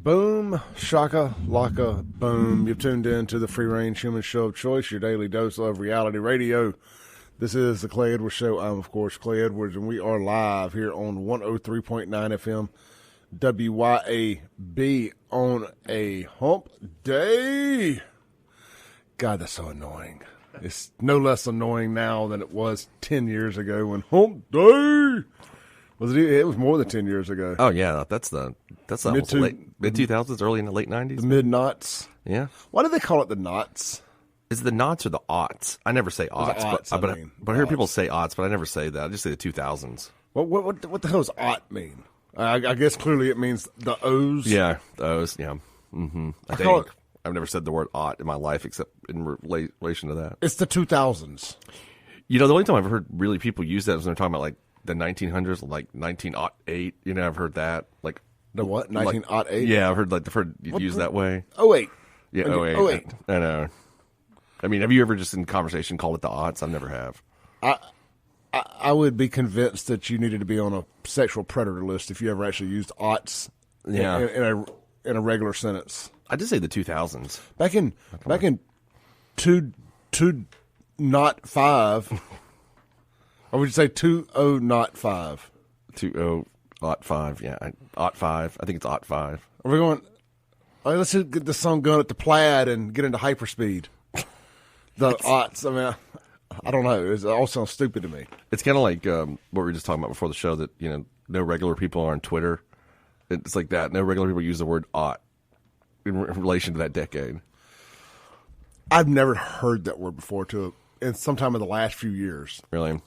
Boom, shaka, laka, boom. You've tuned in to the Free Range Human Show of Choice, your daily dose of reality radio. This is the Clay Edwards Show. I'm, of course, Clay Edwards, and we are live here on 103.9 FM WYAB on a hump day. God, that's so annoying. It's no less annoying now than it was 10 years ago when hump day. It was more than 10 years ago. Oh, yeah. That's late mid-2000s, early in the late 90s. The mid-knots. Yeah. Why do they call it the knots? Is it the knots or the aughts? I never say aughts, but I hear people say aughts, but I never say that. I just say the 2000s. What the hell does aught mean? I guess clearly it means the O's. Yeah, the O's, yeah. Mm-hmm. I think. I've never said the word aught in my life except in relation to that. It's the 2000s. You know, the only time I've heard really people use that is when they're talking about, like, the 1900s, like 1908. You know, I've heard that. Like the what? 1908? Yeah, I've heard it used that way. 08. Yeah, 08. I know. I mean, have you ever just in conversation called it the aughts? I never have. I would be convinced that you needed to be on a sexual predator list if you ever actually used aughts in a regular sentence. I did say the 2000s. Back in 2005, or would you say 2005? 2005, yeah. 05. I think it's 05. Are we going, all right, let's just get the song going at the Plaid and get into hyperspeed. The aughts, I mean, I don't know. It all sounds stupid to me. It's kind of like what we were just talking about before the show, that, you know, no regular people are on Twitter. It's like that. No regular people use the word aught in relation to that decade. I've never heard that word before in sometime in the last few years. Really?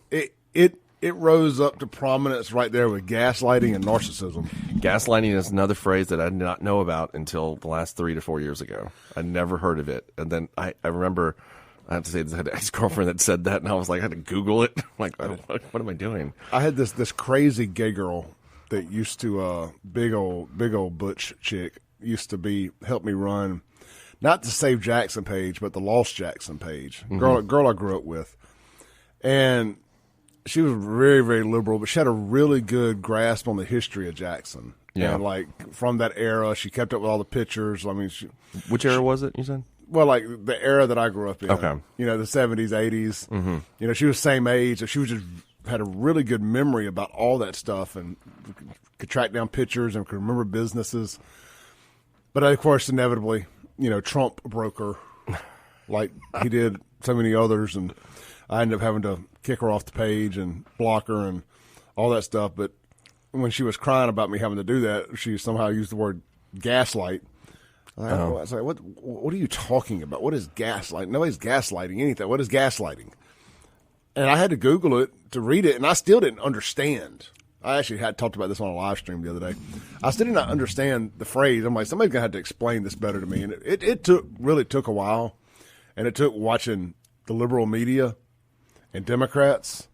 It rose up to prominence right there with gaslighting and narcissism. Gaslighting is another phrase that I did not know about until the last 3 to 4 years ago. I never heard of it. And then I remember, I have to say, I had an ex-girlfriend that said that, and I was like, I had to Google it. I'm like, what am I doing? I had this crazy gay girl that used to, big old butch chick, used to help me run, not the Save Jackson page, but the Lost Jackson page. Mm-hmm. Girl I grew up with. And she was very, very liberal, but she had a really good grasp on the history of Jackson. Yeah. And, like, from that era, she kept up with all the pictures. I mean, which era was it, you said? Well, like, the era that I grew up in. Okay. You know, the 70s, 80s. Mm-hmm. You know, she was same age. So she was just had a really good memory about all that stuff and could track down pictures and could remember businesses. But, of course, inevitably, you know, Trump broke her like he did so many others, and I ended up having to kick her off the page and block her and all that stuff. But when she was crying about me having to do that, she somehow used the word gaslight. I was like, what are you talking about? What is gaslight? Nobody's gaslighting anything. What is gaslighting? And I had to Google it to read it, and I still didn't understand. I actually had talked about this on a live stream the other day. I still did not understand the phrase. I'm like, somebody's going to have to explain this better to me. And it really took a while, and it took watching the liberal media and Democrats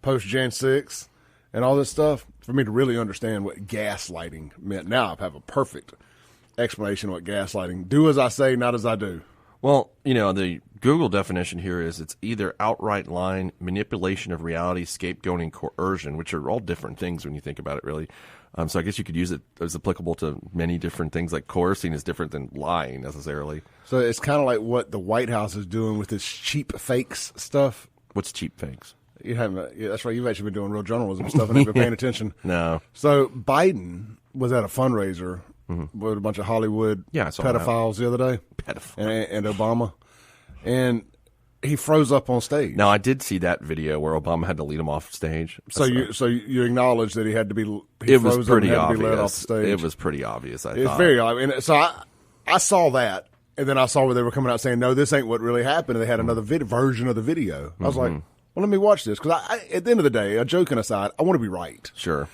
post-Jan 6 and all this stuff for me to really understand what gaslighting meant. Now I have a perfect explanation of what gaslighting. Do as I say, not as I do. Well, you know, the Google definition here is it's either outright lying, manipulation of reality, scapegoating, coercion, which are all different things when you think about it, really. So I guess you could use it as applicable to many different things. Like coercing is different than lying necessarily. So it's kind of like what the White House is doing with this cheap fakes stuff. What's cheap fakes? You haven't. Yeah, that's right. You've actually been doing real journalism stuff and haven't been paying attention. No. So Biden was at a fundraiser with a bunch of Hollywood pedophiles the other day. And Obama. And he froze up on stage. Now, I did see that video where Obama had to lead him off stage. So you acknowledge that he had to be. It was pretty obvious. To be led off the stage. It was pretty obvious. I thought it's very obvious. So I saw that, and then I saw where they were coming out saying, "No, this ain't what really happened." And they had another version of the video. I was like, "Well, let me watch this," because at the end of the day, a joking aside, I want to be right. Sure.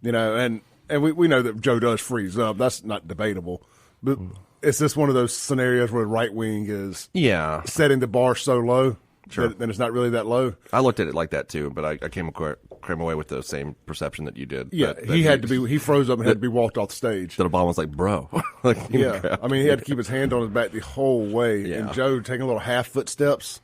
You know, and we know that Joe does freeze up. That's not debatable. But it's just one of those scenarios where the right wing is setting the bar so low that it's not really that low. I looked at it like that too, but I came away with the same perception that you did. Yeah, he froze up and had to be walked off the stage. That Obama was like, bro. Yeah, I mean, he had to keep his hand on his back the whole way. Yeah. And Joe taking little half footsteps.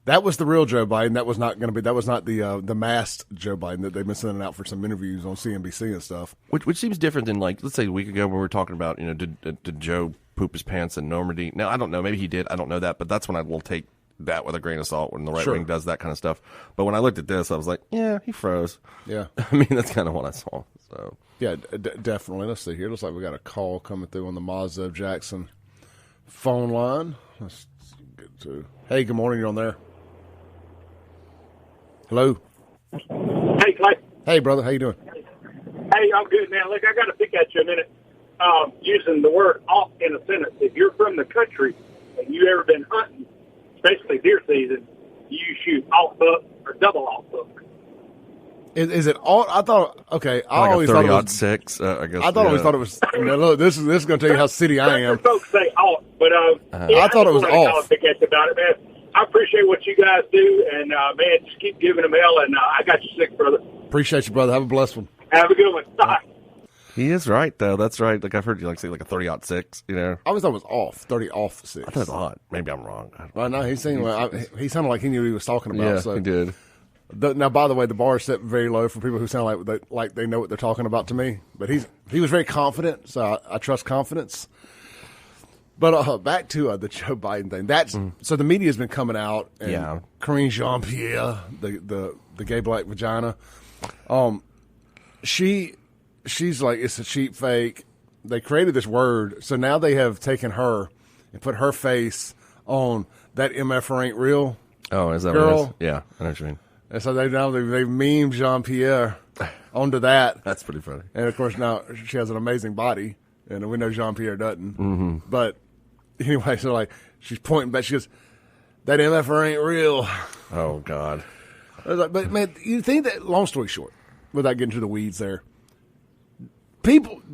That was the real Joe Biden. That was not the masked Joe Biden that they've been sending out for some interviews on CNBC and stuff. Which seems different than, like, let's say a week ago when we were talking about, did Joe poop his pants in Normandy? Now, I don't know. Maybe he did. I don't know that. But that's when I will take that with a grain of salt when the right wing does that kind of stuff. But when I looked at this, I was like, yeah, he froze. Yeah. I mean, that's kind of what I saw. So yeah, definitely. Let's see here. Looks like we got a call coming through on the Mazda of Jackson phone line. Let's get to. Hey, good morning. You're on there. Hello. Hey, Clay. Hey, brother. How you doing? Hey, I'm good, man. Look, I got to pick at you a minute using the word off in a sentence. If you're from the country and you ever been hunting, especially deer season, you shoot off buck or double off buck. Is it all? I thought. Okay, I like always a thought it 30-06, was. I guess. I always thought it was. Look, this is going to tell you how city I am. Folks say off, but I thought it was off. Pick at you about it, man. I appreciate what you guys do, and man, just keep giving them hell. And I got you sick, brother. Appreciate you, brother. Have a blessed one. Have a good one. Bye. He is right, though. That's right. Like, I've heard you say like a 30-06. I always thought it was off. 30-6. I thought it was odd. Maybe I'm wrong. Well, no, he sounded like he knew what he was talking about. Yeah, so. he did. Now, by the way, the bar is set very low for people who sound like they know what they're talking about to me. But he was very confident, so I trust confidence. But back to the Joe Biden thing. So the media has been coming out, and Karine Jean-Pierre, the gay black vagina, she's like, it's a cheap fake. They created this word, so now they have taken her and put her face on that MFR ain't real. Oh, is that girl? What it is? Yeah, I know what you mean. And so they've memed Jean-Pierre onto that. That's pretty funny. And of course now she has an amazing body, and we know Jean-Pierre doesn't. Mm-hmm. But anyway, so like she's pointing back. She goes, "That MFR ain't real." Oh God! I was like, but man, you think that? Long story short, without getting to the weeds, there,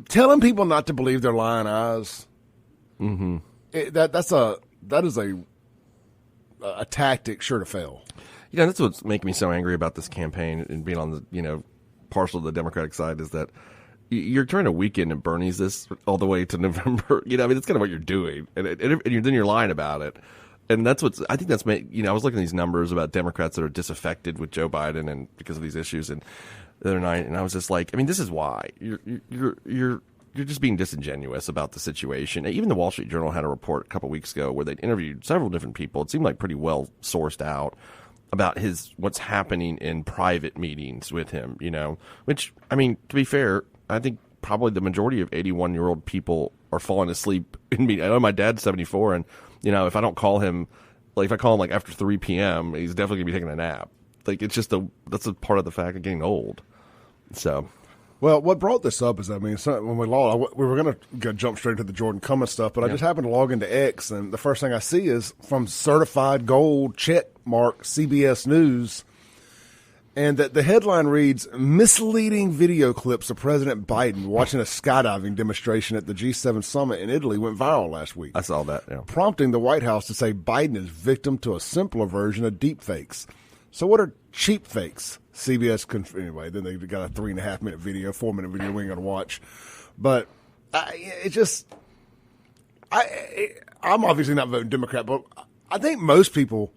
telling people not to believe their lying eyes. Mm-hmm. That is a tactic sure to fail. That's what's making me so angry about this campaign and being on the partial to the Democratic side is that you're trying to weaken and Bernie's this all the way to November. That's kind of what you're doing, and then you're lying about it. And that's I think that's made. I was looking at these numbers about Democrats that are disaffected with Joe Biden and because of these issues, and the other night, and I was just like, this is why you're just being disingenuous about the situation. Even the Wall Street Journal had a report a couple weeks ago where they interviewed several different people. It seemed like pretty well sourced out about what's happening in private meetings with him. Which to be fair, I think probably the majority of 81-year-old people are falling asleep in meetings. I know my dad's 74, and if I don't call him, like if I call him like after 3 p.m., he's definitely gonna be taking a nap. Like it's just that's a part of the fact of getting old. So. Well, what brought this up is, when we logged, we were going to jump straight to the Jordan Cummins stuff, but I just happened to log into X, and the first thing I see is from certified gold check mark CBS News, and that the headline reads, "Misleading video clips of President Biden watching a skydiving demonstration at the G7 summit in Italy went viral last week." I saw that, yeah. Prompting the White House to say Biden is victim to a simpler version of deep fakes. So what are cheap fakes? CBS, anyway, then they got a 3.5 minute video, 4-minute video we ain't going to watch. But I'm obviously not voting Democrat, but I think most people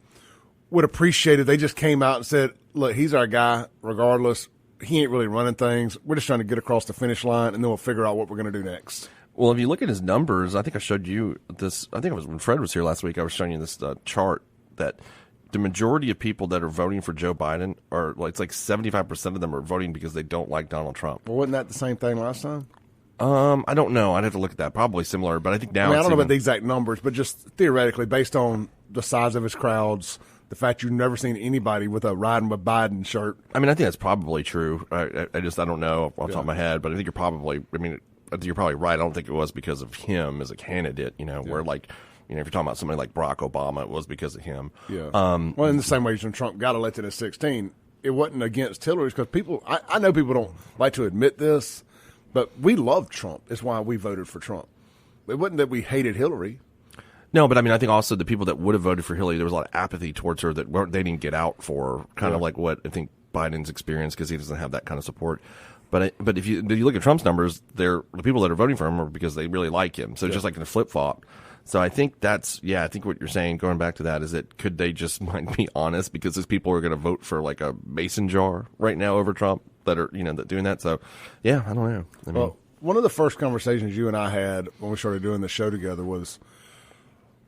would appreciate if they just came out and said, look, he's our guy regardless. He ain't really running things. We're just trying to get across the finish line, and then we'll figure out what we're going to do next. Well, if you look at his numbers, I think I showed you this. I think it was when Fred was here last week. I was showing you this chart that the majority of people that are voting for Joe Biden are it's like 75% of them are voting because they don't like Donald Trump. Well, wasn't that the same thing last time? I don't know. I'd have to look at that. Probably similar, but I think now I don't know about the exact numbers, but just theoretically, based on the size of his crowds, the fact you've never seen anybody with a riding with Biden shirt. I think that's probably true. I don't know off the top of my head, but I think you're probably. I think you're probably right. I don't think it was because of him as a candidate. Where if you're talking about somebody like Barack Obama, it was because of him. Yeah. Well, in the same way as when Trump got elected in 2016, it wasn't against Hillary because people. I know people don't like to admit this, but we loved Trump. It's why we voted for Trump. It wasn't that we hated Hillary. No, but I think also the people that would have voted for Hillary, there was a lot of apathy towards her that they didn't get out for, kind of like what I think Biden's experienced because he doesn't have that kind of support. But if you look at Trump's numbers, the people that are voting for him are because they really like him. So it's just like in a flip flop. So I think I think what you're saying, going back to that, is that could they just might be honest, because these people are going to vote for like a mason jar right now over Trump that are, that doing that. So, yeah, I don't know. I mean, well, one of the first conversations you and I had when we started doing the show together was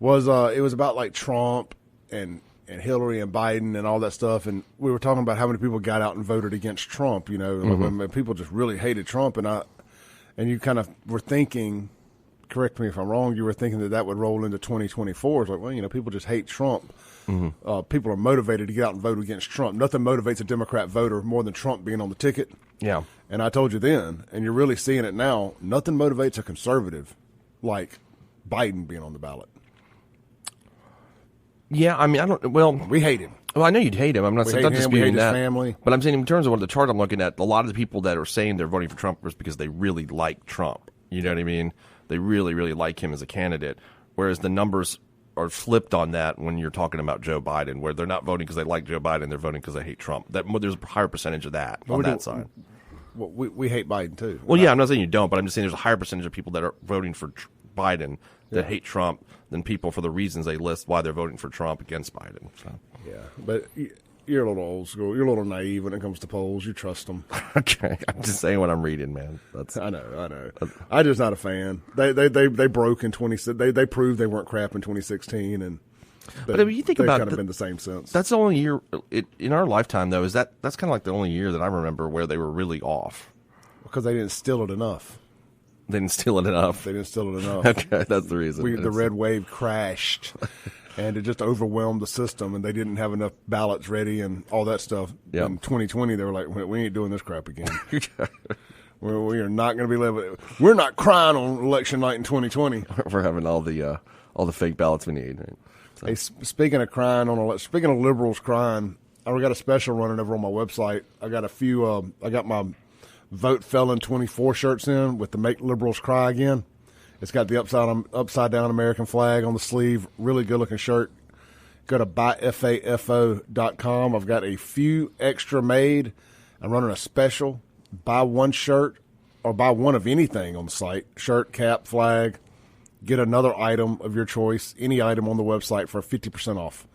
it was about like Trump and Hillary and Biden and all that stuff. And we were talking about how many people got out and voted against Trump, when people just really hated Trump. And you kind of were thinking, correct me if I'm wrong, you were thinking that would roll into 2024. It's like, well, people just hate Trump. People are motivated to get out and vote against Trump. Nothing motivates a Democrat voter more than Trump being on the ticket. Yeah. And I told you then, and you're really seeing it now, nothing motivates a conservative like Biden being on the ballot. Yeah, I mean, we hate him. Well, I know you'd hate him. I'm not disputing that. We hate his family. But I'm saying in terms of what the chart I'm looking at, a lot of the people that are saying they're voting for Trump is because they really like Trump. You know what I mean? They really, really like him as a candidate. Whereas the numbers are flipped on that when you're talking about Joe Biden, where they're not voting because they like Joe Biden, they're voting because they hate Trump. There's a higher percentage of that on that side. Well, we hate Biden too. Well, yeah, I'm not saying you don't, but I'm just saying there's a higher percentage of people that are voting for Biden that hate Trump than people for the reasons they list why they're voting for Trump against Biden. So. Yeah, but you're a little old school. You're a little naive when it comes to polls. You trust them. Okay, I'm just saying what I'm reading, man. I know. I'm just not a fan. They broke in 20. They proved they weren't crap in 2016, and but I mean, you think about kind of been the same since. That's the only year in our lifetime, though. That's kind of like the only year that I remember where they were really off because they didn't steal it enough. They didn't steal it enough. Okay, that's the reason. The red wave crashed, and it just overwhelmed the system, and they didn't have enough ballots ready and all that stuff. Yep. In 2020, they were like, we ain't doing this crap again. We are not going to be living. We're not crying on election night in 2020. We're having all the fake ballots we need. Right? So. Hey, speaking of liberals crying, I got a special running over on my website. I got a few. I got my Vote Felon 24 shirts in with the Make Liberals Cry Again. It's got the upside down American flag on the sleeve. Really good looking shirt. Go to buyfafo.com. I've got a few extra made. I'm running a special. Buy one shirt or buy one of anything on the site. Shirt, cap, flag. Get another item of your choice. Any item on the website for 50% off.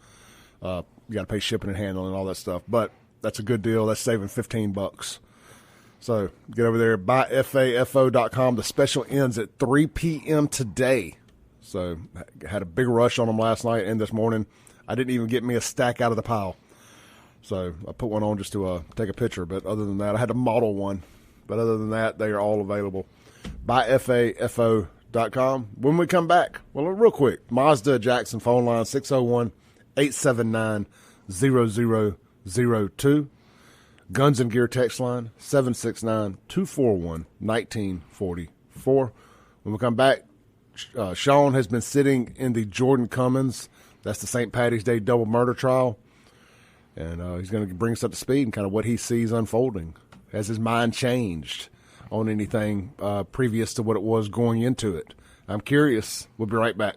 You got to pay shipping and handling and all that stuff. But that's a good deal. That's saving $15. So get over there, buyfafo.com. The special ends at 3 p.m. today. So had a big rush on them last night and this morning. I didn't even get me a stack out of the pile. So I put one on just to take a picture. But other than that, I had to model one. But other than that, they are all available. Buyfafo.com. When we come back, well, real quick, Mazda Jackson phone line 601-879-0002. Guns and Gear text line, 769-241-1944. When we come back, SHAUN has been sitting in the Jordan Cummins, that's the St. Patty's Day double murder trial, and he's going to bring us up to speed and kind of what he sees unfolding. Has his mind changed on anything previous to what it was going into it? I'm curious. We'll be right back.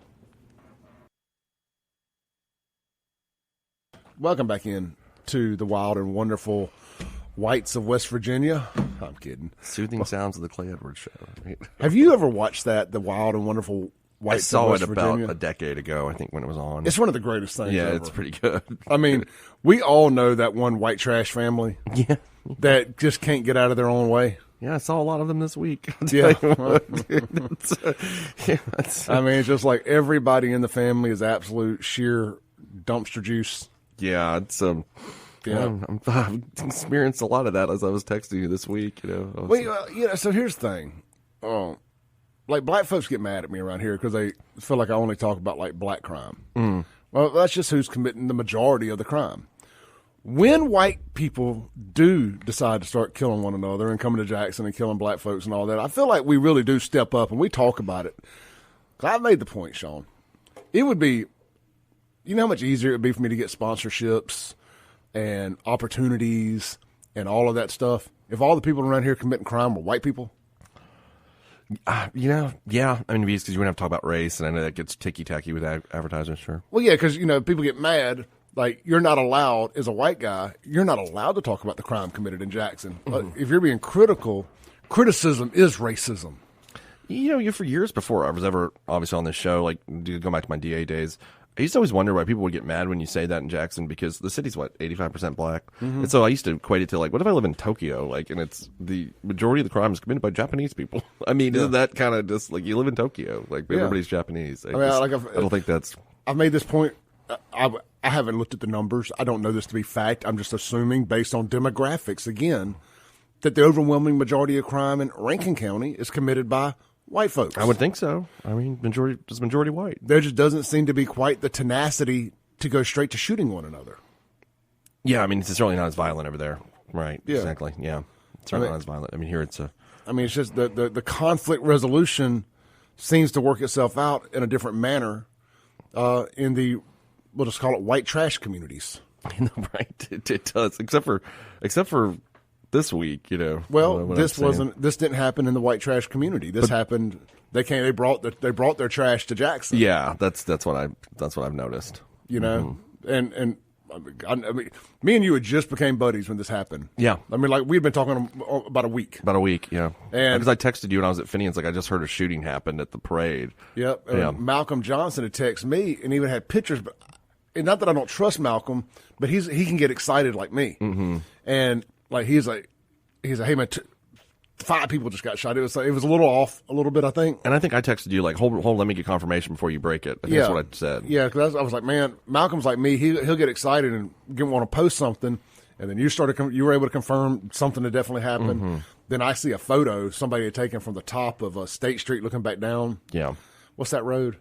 Welcome back in to the wild and wonderful Whites of West Virginia. I'm kidding. Soothing sounds of the Clay Edwards Show. Right? Have you ever watched that, the wild and wonderful Whites of West Virginia? I saw it about a decade ago, I think, when it was on. It's one of the greatest things ever. It's pretty good. I mean, we all know that one white trash family that just can't get out of their own way. Yeah, I saw a lot of them this week. Yeah. I mean, it's just like everybody in the family is absolute sheer dumpster juice. Yeah, it's I've experienced a lot of that as I was texting you this week. So here's the thing. Like, black folks get mad at me around here because they feel like I only talk about, like, black crime. Mm. Well, that's just who's committing the majority of the crime. When white people do decide to start killing one another and coming to Jackson and killing black folks and all that, I feel like we really do step up and we talk about it. I made the point, Sean. It would be, you know how much easier it would be for me to get sponsorships and opportunities and all of that stuff if all the people around here committing crime were white people? Yeah. I mean, because you wouldn't have to talk about race, and I know that gets ticky-tacky with advertisers, sure. Well, yeah, because, people get mad. Like, you're not allowed, as a white guy, you're not allowed to talk about the crime committed in Jackson. Mm-hmm. If you're being critical, criticism is racism. For years before I was ever obviously on this show, like go back to my DA days, I used to always wonder why people would get mad when you say that in Jackson, because the city's 85% black, and so I used to equate it to like, what if I live in Tokyo, like, and it's the majority of the crime is committed by Japanese people. I mean, isn't that kind of just like you live in Tokyo, like everybody's Japanese? I don't think that's. I've made this point. I haven't looked at the numbers. I don't know this to be fact. I'm just assuming based on demographics again that the overwhelming majority of crime in Rankin County is committed by white folks. I would think so. I mean, majority white. There just doesn't seem to be quite the tenacity to go straight to shooting one another. Yeah, I mean, it's certainly not as violent over there. Right, yeah. Exactly, yeah. It's certainly not as violent. I mean, here it's a... I mean, it's just the conflict resolution seems to work itself out in a different manner in the, we'll just call it white trash communities. Right, it does, except for this week, Well, this didn't happen in the white trash community. This happened. They brought their trash to Jackson. Yeah, that's what I've noticed. And I mean, me and you had just became buddies when this happened. Yeah, I mean, like we'd been talking about a week. Yeah. And because I texted you when I was at Finian's, like I just heard a shooting happened at the parade. Yep. And Malcolm Johnson had texted me and even had pictures, but not that I don't trust Malcolm, but he can get excited like me, and. Like he's like, hey man, 5 people just got shot. It was a little off a little bit, I think. And I think I texted you like, hold, let me get confirmation before you break it. I think that's what I said. Yeah, because I was like, man, Malcolm's like me. He'll get excited and want to post something, and then you were able to confirm something that definitely happened. Then I see a photo somebody had taken from the top of State Street looking back down. Yeah, what's that road?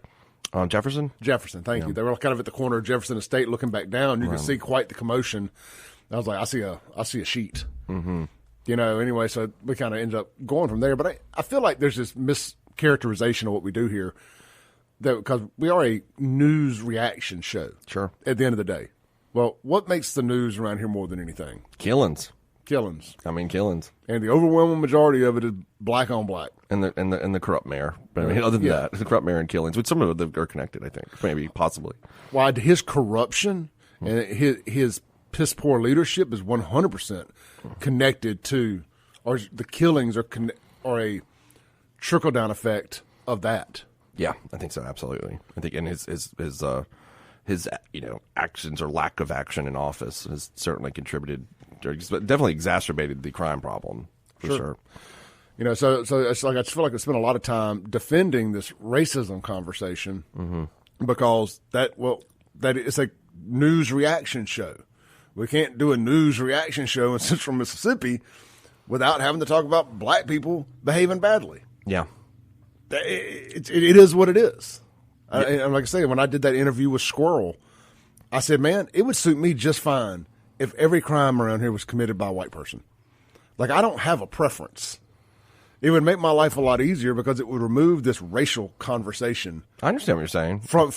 Jefferson. Thank you. They were kind of at the corner of Jefferson and State looking back down. You can see quite the commotion. I was like, I see a sheet. Anyway, so we kind of ended up going from there. But I feel like there's this mischaracterization of what we do here, that because we are a news reaction show. Sure. At the end of the day, well, what makes the news around here more than anything? Killings. I mean, killings. And the overwhelming majority of it is black on black. And the corrupt mayor. But I mean, other than that, the corrupt mayor and killings, which some of them are connected, I think, maybe possibly. Why his corruption and his piss poor leadership is 100% connected to, or the killings are a trickle down effect of that. Yeah, I think so. Absolutely. I think, and his actions or lack of action in office has certainly contributed, definitely exacerbated the crime problem for sure. So it's like I just feel like I spent a lot of time defending this racism conversation because that it's a news reaction show. We can't do a news reaction show in Central Mississippi without having to talk about black people behaving badly. Yeah. It is what it is. And like I say, when I did that interview with Squirrel, I said, man, it would suit me just fine if every crime around here was committed by a white person. Like, I don't have a preference. It would make my life a lot easier because it would remove this racial conversation. I understand what you're saying. From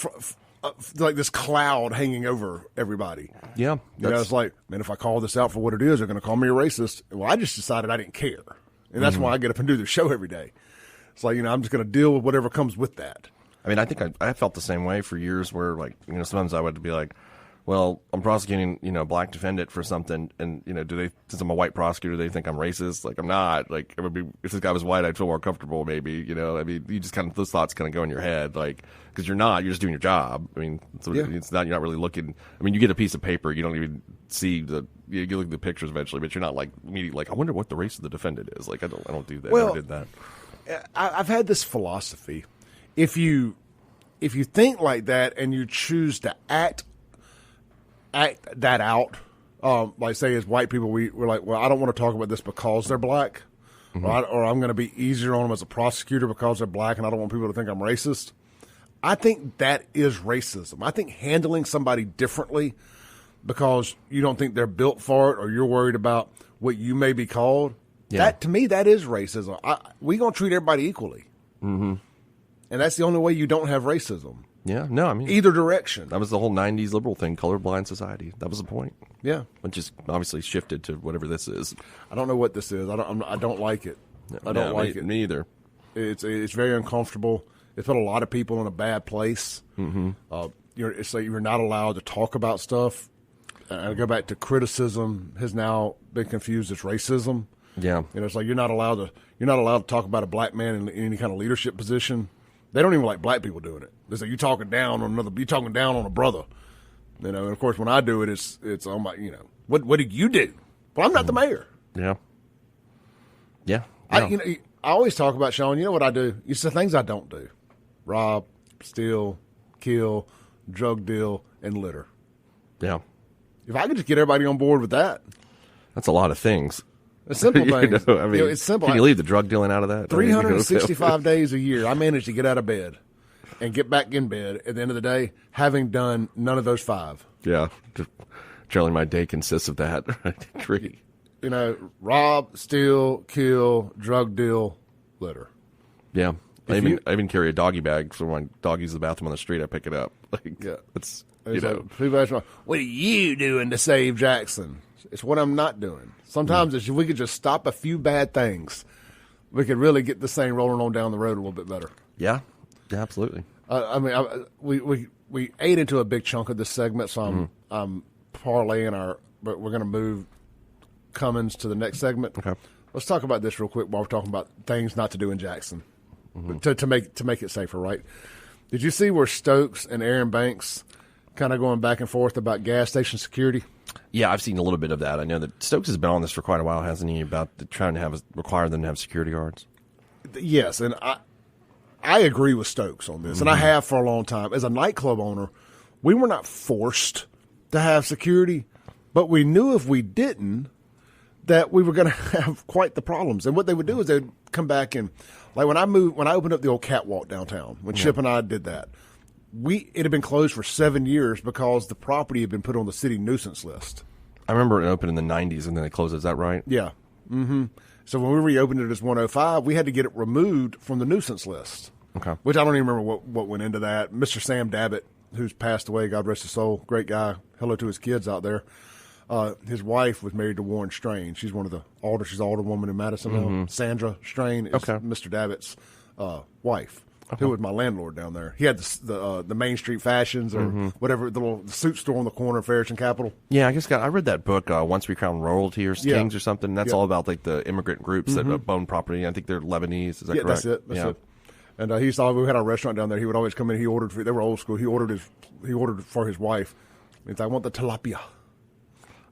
like this cloud hanging over everybody. Yeah. It's like, man, if I call this out for what it is, they're going to call me a racist. Well, I just decided I didn't care. And that's why I get up and do the show every day. It's like, I'm just going to deal with whatever comes with that. I mean, I think I felt the same way for years where, like, sometimes I would be like, well, I'm prosecuting, a black defendant for something, and, since I'm a white prosecutor, they think I'm racist. Like, I'm not. Like, it would be, if this guy was white, I'd feel more comfortable, maybe, I mean, you just those thoughts kind of go in your head, like, because you're just doing your job. I mean, it's not, you're not really looking, I mean, you get a piece of paper, you don't even see you look at the pictures eventually, but you're not, like, immediately, like, I wonder what the race of the defendant is. Like, I don't do that. Well, I never did that. I've had this philosophy. If you think like that and you choose to act that out, like say as white people, we're like, well, I don't want to talk about this because they're black, or I'm going to be easier on them as a prosecutor because they're black, and I don't want people to think I'm racist. I think that is racism. I think handling somebody differently because you don't think they're built for it, or you're worried about what you may be called. Yeah. That, to me, that is racism. We're going to treat everybody equally. Mm-hmm. And that's the only way you don't have racism. Yeah, no, I mean, either direction. That was the whole 90s liberal thing, colorblind society. That was the point. Yeah. Which is obviously shifted to whatever this is. I don't know what this is. I don't like it. I don't like it. Me either. It's very uncomfortable. It's put a lot of people in a bad place. Mm-hmm. It's like you're not allowed to talk about stuff. I go back to criticism has now been confused as racism. Yeah. It's like you're not allowed to talk about a black man in any kind of leadership position. They don't even like black people doing it. It's like you're talking down on a brother. And of course when I do it, it's on my, what did you do? Well, I'm not the mayor. Yeah. Yeah. I always talk about, Sean, you know what I do? It's the things I don't do. Rob, steal, kill, drug deal, and litter. Yeah. If I could just get everybody on board with that. That's a lot of things. It's simple things. It's simple. Can you leave the drug dealing out of that? 365 days a year, I manage to get out of bed and get back in bed at the end of the day, having done none of those 5. Yeah. Generally, my day consists of that. I agree. Rob, steal, kill, drug deal, litter. Yeah. I even carry a doggy bag, so when my dog uses the bathroom on the street, I pick it up. It's people ask me, what are you doing to save Jackson? It's what I'm not doing. Sometimes if we could just stop a few bad things, we could really get this thing rolling on down the road a little bit better. Yeah, absolutely. We ate into a big chunk of this segment, so I'm parlaying but we're going to move Cummins to the next segment. Okay. Let's talk about this real quick while we're talking about things not to do in Jackson to make it safer, right? Did you see where Stokes and Aaron Banks kind of going back and forth about gas station security? Yeah, I've seen a little bit of that. I know that Stokes has been on this for quite a while, hasn't he, about trying to require them to have security guards? Yes, and I agree with Stokes on this, and I have for a long time. As a nightclub owner, we were not forced to have security, but we knew if we didn't, that we were going to have quite the problems. And what they would do is they would come back and, like when I opened up the old catwalk downtown, when Chip and I did that, it had been closed for 7 years because the property had been put on the city nuisance list. I remember it opened in the 90s and then they closed it. Is that right? Yeah. Mm-hmm. So when we reopened it as 105, we had to get it removed from the nuisance list. Okay. Which I don't even remember what went into that. Mr. Sam Dabbitt, who's passed away, God rest his soul, great guy. Hello to his kids out there. His wife was married to Warren Strain. She's one of the she's an older woman in Madison. Sandra Strain is Mr. Dabbitt's wife, who was my landlord down there. He had the Main Street Fashions or whatever, the suit store on the corner of Ferris and Capitol. Yeah, I read that book, Once We Crown Royalty or Kings or something. That's all about like the immigrant groups that own property. I think they're Lebanese. Is that correct? That's it. That's it. And we had our restaurant down there. He would always come in. He ordered they were old school. He ordered for his wife. He's, I want the tilapia.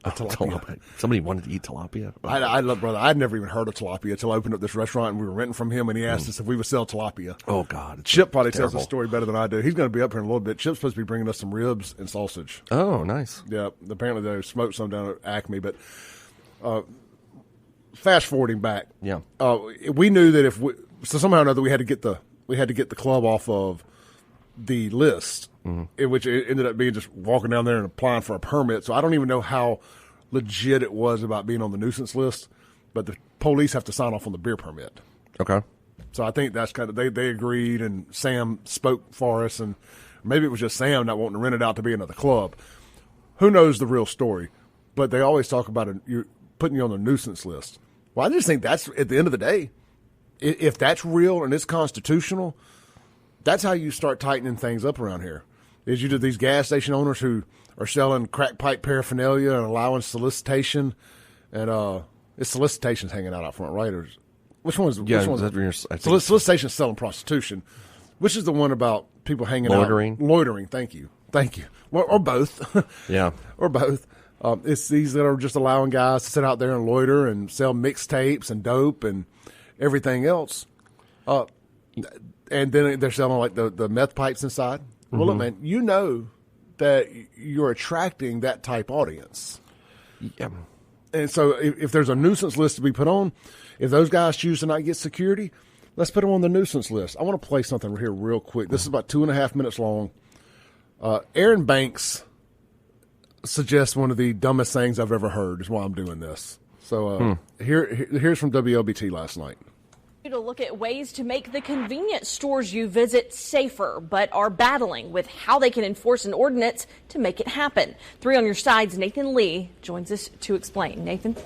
Tilapia. Somebody wanted to eat tilapia. I love, brother. I'd never even heard of tilapia until I opened up this restaurant and we were renting from him, and he asked us if we would sell tilapia. Oh God, Chip probably tells the story better than I do. He's going to be up here in a little bit. Chip's supposed to be bringing us some ribs and sausage. Oh, nice. Yeah, apparently they smoked some down at Acme. But fast forwarding back, we knew that so somehow or another we had to get the club off of the list, in which it ended up being just walking down there and applying for a permit. So I don't even know how legit it was about being on the nuisance list, but the police have to sign off on the beer permit. Okay. So I think that's kind of, they agreed, and Sam spoke for us, and maybe it was just Sam not wanting to rent it out to be another club. Who knows the real story? But they always talk about putting you on the nuisance list. Well, I just think that's, at the end of the day, if that's real and it's constitutional, that's how you start tightening things up around here. Is you do these gas station owners who are selling crack pipe paraphernalia and allowing solicitation, and solicitation's hanging out front, right? Or which one's? Yeah, which one's solicitation selling prostitution. Which is the one about people hanging loitering? Out? Loitering. Thank you. Well, or both. Yeah, or both. It's these that are just allowing guys to sit out there and loiter and sell mixtapes and dope and everything else. And then they're selling like the meth pipes inside. Well, look, man, you know that you're attracting that type audience. Yeah. And so if there's a nuisance list to be put on, if those guys choose to not get security, let's put them on the nuisance list. I want to play something here real quick. This is about 2.5 minutes long. Aaron Banks suggests one of the dumbest things I've ever heard is why I'm doing this. So here's from WLBT last night. To look at ways to make the convenience stores you visit safer, but are battling with how they can enforce an ordinance to make it happen. 3 on Your Side's Nathan Lee joins us to explain. Nathan?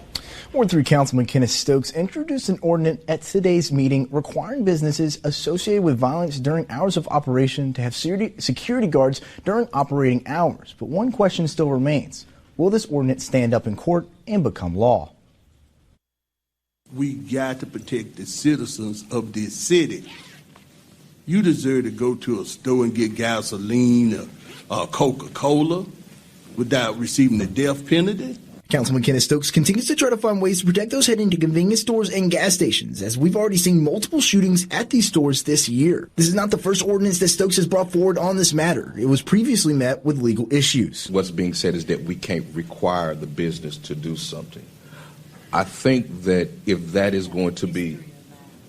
Ward 3 Councilman Kenneth Stokes introduced an ordinance at today's meeting requiring businesses associated with violence during hours of operation to have security guards during operating hours. But one question still remains. Will this ordinance stand up in court and become law? we got to protect the citizens of this city. You deserve to go to a store and get gasoline or Coca-Cola without receiving the death penalty. Councilman Kenneth Stokes continues to try to find ways to protect those heading to convenience stores and gas stations, as we've already seen multiple shootings at these stores this year. This is not the first ordinance that Stokes has brought forward on this matter. It was previously met with legal issues. What's being said is that we can't require the business to do something. I think that if that is going to be,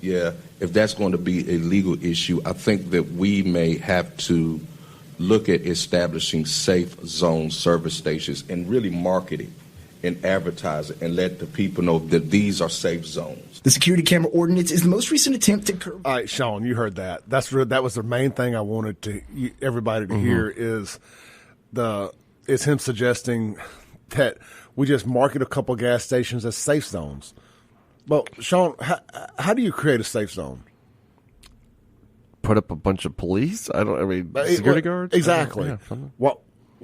if that's going to be a legal issue, I think that we may have to look at establishing safe zone service stations and really market it and advertise it and let the people know that these are safe zones. The security camera ordinance is the most recent attempt to curb. All right, Sean, you heard that. That was the main thing I wanted everybody to hear is him suggesting that we just market a couple gas stations as safe zones. Well, Sean, how do you create a safe zone? Put up a bunch of police? Security guards? Exactly. Yeah,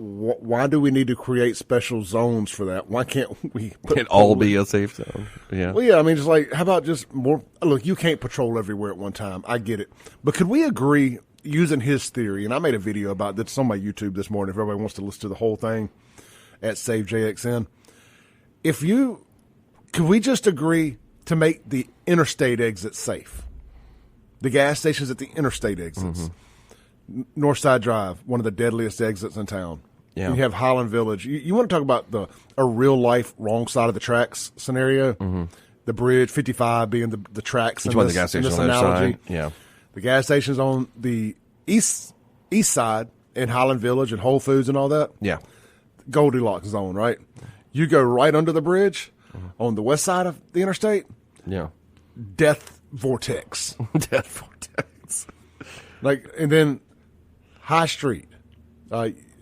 why do we need to create special zones for that? Why can't we put it all be a safe zone? Yeah. Well, yeah, I mean, just like, how about just more? Look, you can't patrol everywhere at one time. I get it. But could we agree, using his theory, and I made a video about this on my YouTube this morning if everybody wants to listen to the whole thing at SaveJXN. Could we just agree to make the interstate exits safe? The gas stations at the interstate exits. Northside Drive, one of the deadliest exits in town. Yeah. You have Highland Village. You want to talk about a real-life wrong side of the tracks scenario? The bridge, 55 being the tracks in the gas station on the other side. Yeah. The gas stations on the east side in Highland Village and Whole Foods and all that. Yeah. Goldilocks zone, right? You go right under the bridge on the west side of the interstate. Yeah. Death vortex. Death vortex. And then High Street.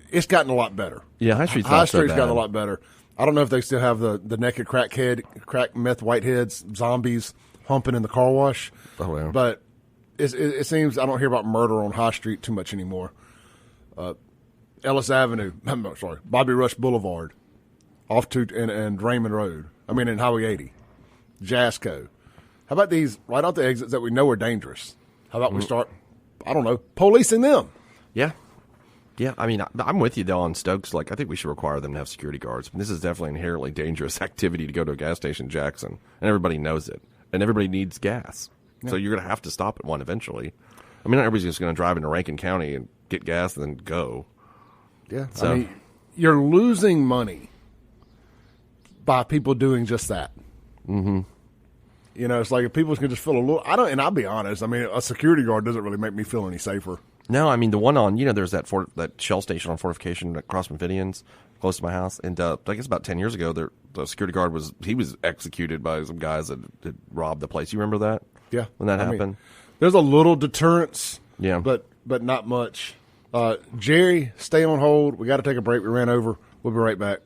It's gotten a lot better. Yeah, High Street's gotten a lot better. I don't know if they still have the naked crack meth whiteheads, zombies humping in the car wash. Oh, yeah. But it seems I don't hear about murder on High Street too much anymore. Ellis Avenue, Bobby Rush Boulevard, off to and Raymond Road. In Highway 80, Jasco. How about these right off the exits that we know are dangerous? How about we start, policing them? Yeah. Yeah, I'm with you, though, on Stokes. I think we should require them to have security guards. This is definitely an inherently dangerous activity to go to a gas station in Jackson, and everybody knows it. And everybody needs gas. Yeah. So you're going to have to stop at one eventually. Not everybody's just going to drive into Rankin County and get gas and then go. Yeah, so you're losing money by people doing just that. Mm-hmm. It's like if people can just feel a little. And I'll be honest. A security guard doesn't really make me feel any safer. No, the one on there's that Shell station on Fortification at Cross Memphidians, close to my house, and I guess about 10 years ago, the security guard was executed by some guys that robbed the place. You remember that? Yeah, when that happened. There's a little deterrence. Yeah, but not much. Jerry, stay on hold. We got to take a break. We ran over. We'll be right back.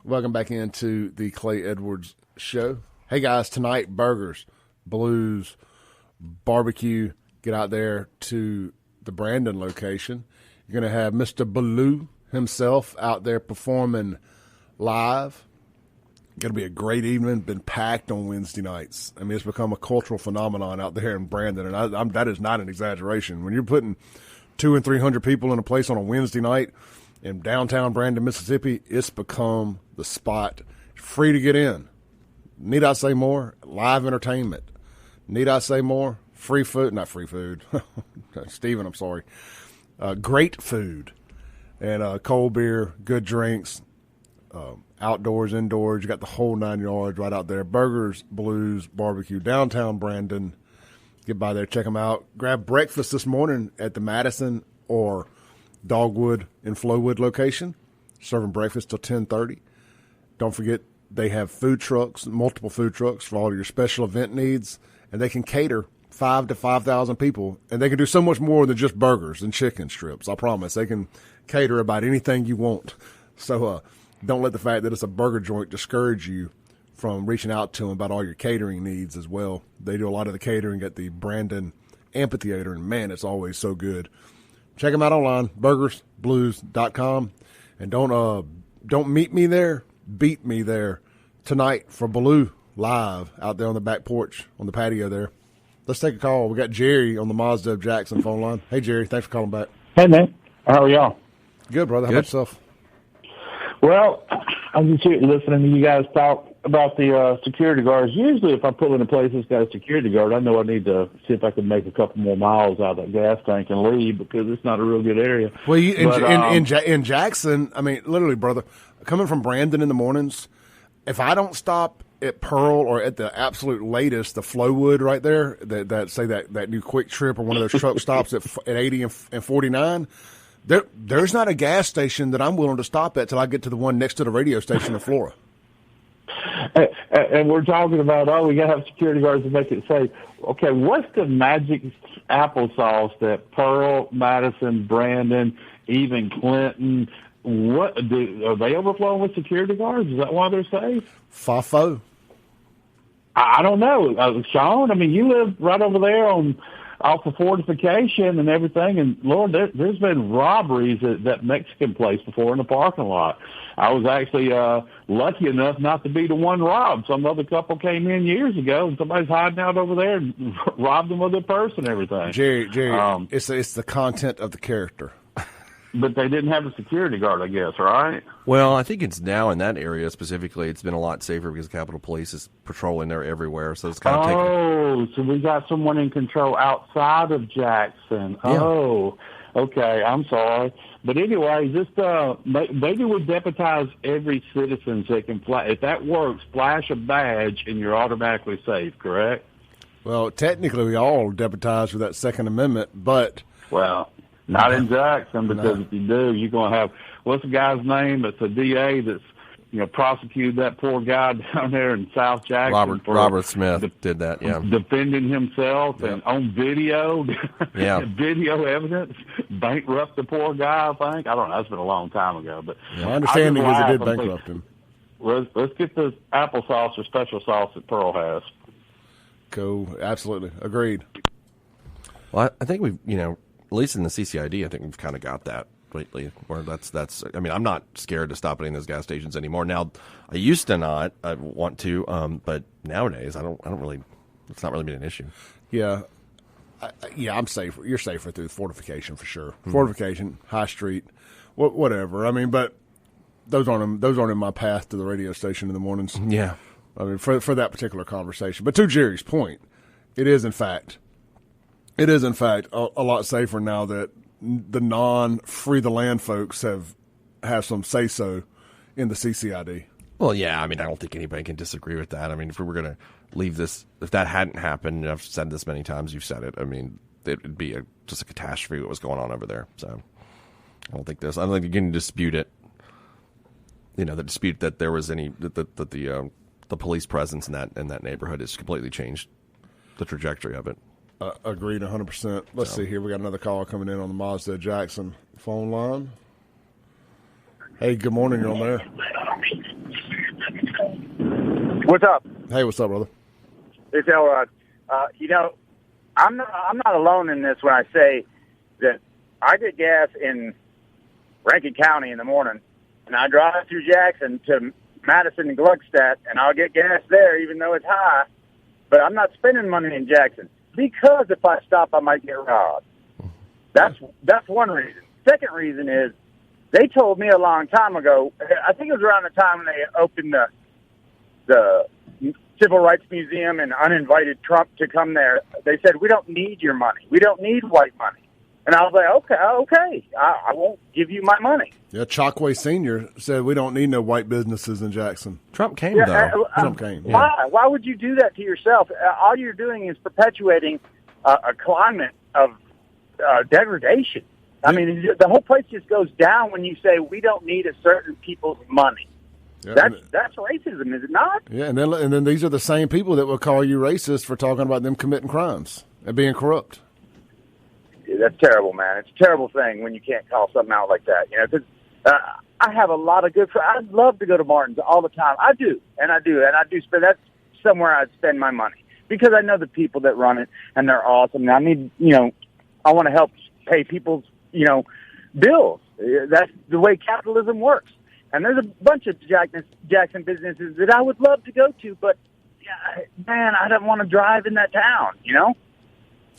Welcome back into the Clay Edwards Show. Hey, guys, tonight, burgers, blues, barbecue. Get out there to the Brandon location. You're going to have Mr. Baloo himself out there performing live. Going to be a great evening. Been packed on Wednesday nights. It's become a cultural phenomenon out there in Brandon, and that is not an exaggeration. When you're putting 200 and 300 people in a place on a Wednesday night in downtown Brandon, Mississippi, it's become the spot. Free to get in. Need I say more? Live entertainment. Need I say more? Free food. Not free food. Steven, I'm sorry. Great food. And cold beer, good drinks, outdoors, indoors. You got the whole 9 yards right out there. Burgers, blues, barbecue, downtown Brandon. Get by there, check them out. Grab breakfast this morning at the Madison or Dogwood and Flowwood location. Serving breakfast till 10:30. Don't forget, they have food trucks, multiple food trucks for all your special event needs, and they can cater 5,000 to 5,000 people, and they can do so much more than just burgers and chicken strips. I promise. They can cater about anything you want. So don't let the fact that it's a burger joint discourage you from reaching out to them about all your catering needs as well. They do a lot of the catering at the Brandon Amphitheater, and man, it's always so good. Check them out online, burgersblues.com. And don't meet me there, beat me there tonight for Blue live out there on the back porch on the patio there. Let's take a call. We got Jerry on the Mazda of Jackson phone line. Hey, Jerry, thanks for calling back. Hey, man. How are y'all? Good, brother. How about yourself? Well, I'm just here listening to you guys talk about the security guards. Usually if I pull in a place that's got a security guard, I know I need to see if I can make a couple more miles out of that gas tank and leave because it's not a real good area. Well, in Jackson, I mean, literally, brother, coming from Brandon in the mornings, if I don't stop at Pearl or at the absolute latest, the Flowwood right there, that new Quick Trip or one of those truck stops at 80 and 49, there's not a gas station that I'm willing to stop at till I get to the one next to the radio station in Flora. And we're talking about, we got to have security guards to make it safe. Okay, what's the magic applesauce that Pearl, Madison, Brandon, even Clinton, are they overflowing with security guards? Is that why they're safe? FAFO. I don't know. Sean, I mean, you live right over there off of Fortification and everything, and Lord, there's been robberies at that Mexican place before in the parking lot. I was actually lucky enough not to be the one robbed. Some other couple came in years ago, and somebody's hiding out over there and robbed them of their purse and everything. Jerry, it's the content of the character. But they didn't have a security guard, I guess, right? Well, I think it's now in that area specifically, it's been a lot safer because Capitol Police is patrolling there everywhere. So it's kind of so we got someone in control outside of Jackson. Yeah. Oh, okay. I'm sorry. But anyway, just maybe we deputize every citizen so they can if that works, flash a badge and you're automatically safe, correct? Well, technically we all deputize for that Second Amendment, but... Well... Not in Jackson, because if you do, you're going to have, what's the guy's name that's a DA that's, prosecuted that poor guy down there in South Jackson. Robert Smith did that, yeah. Defending himself and on video, yeah. Video evidence, bankrupt the poor guy, I think. I don't know, that's been a long time ago. But my understanding is it did bankrupt him. Let's get this applesauce or special sauce that Pearl has. Cool, absolutely. Agreed. Well, I think we've, at least in the CCID, I think we've kind of got that lately. Where that's. I mean, I'm not scared to stop at any of those gas stations anymore. Now, I used to not. I want to, but nowadays, I don't really. It's not really been an issue. Yeah, I'm safe. You're safer through Fortification for sure. Mm-hmm. Fortification, High Street, whatever. I mean, but those aren't in my path to the radio station in the mornings. Yeah, I mean, for that particular conversation. But to Jerry's point, it is in fact a lot safer now that the non-free the land folks have some say-so in the CCID. Well, yeah, I mean, I don't think anybody can disagree with that. I mean, if we were going to leave this, if that hadn't happened, and I've said this many times, you've said it, I mean, it would be just a catastrophe what was going on over there. So I don't think you can dispute it. The dispute that there was the police presence in that neighborhood has completely changed the trajectory of it. Agreed 100%. Let's see here. We got another call coming in on the Mazda Jackson phone line. Hey, good morning. You're on there. What's up? Hey, what's up, brother? It's Elrod. I'm not alone in this when I say that I get gas in Rankin County in the morning, and I drive through Jackson to Madison and Gluckstadt, and I'll get gas there even though it's high, but I'm not spending money in Jackson. Because if I stop, I might get robbed. That's one reason. Second reason is they told me a long time ago, I think it was around the time when they opened the Civil Rights Museum and uninvited Trump to come there. They said, we don't need your money. We don't need white money. And I was like, okay, I won't give you my money. Yeah, Chockway Sr. said we don't need no white businesses in Jackson. Trump came, though. Trump came. Yeah. Why would you do that to yourself? All you're doing is perpetuating a climate of degradation. I mean, the whole place just goes down when you say we don't need a certain people's money. Yeah, that's racism, is it not? Yeah, and then these are the same people that will call you racist for talking about them committing crimes and being corrupt. Yeah, that's terrible, man. It's a terrible thing when you can't call something out like that. Because I have a lot of good friends. I'd love to go to Martin's all the time. I do spend. That's somewhere I'd spend my money because I know the people that run it and they're awesome. I need, I want to help pay people's bills. That's the way capitalism works. And there's a bunch of Jackson businesses that I would love to go to, but man, I don't want to drive in that town.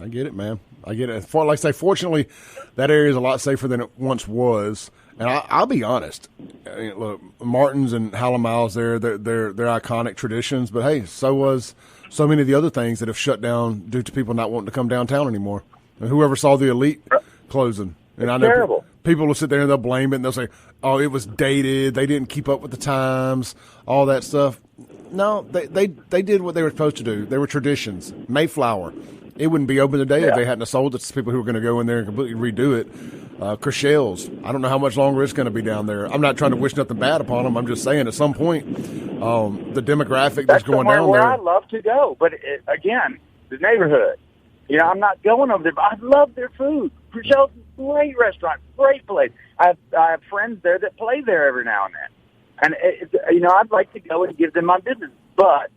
I get it, man. I get it. Like I say, fortunately, that area is a lot safer than it once was. And I'll be honest. I mean, look, Martin's and Hallamals, they're iconic traditions. But hey, so was so many of the other things that have shut down due to people not wanting to come downtown anymore. And whoever saw the Elite closing, and I know terrible. People will sit there and they'll blame it and they'll say, "Oh, it was dated. They didn't keep up with the times. All that stuff." No, they did what they were supposed to do. They were traditions. Mayflower. It wouldn't be open today if they hadn't sold it to people who were going to go in there and completely redo it. Chrishell's, I don't know how much longer it's going to be down there. I'm not trying to wish nothing bad upon them. I'm just saying at some point, the demographic that's going down where there. I love to go, but again, the neighborhood. I'm not going over there, but I love their food. Chrishell's is a great restaurant, great place. I have friends there that play there every now and then. And, I'd like to go and give them my business, but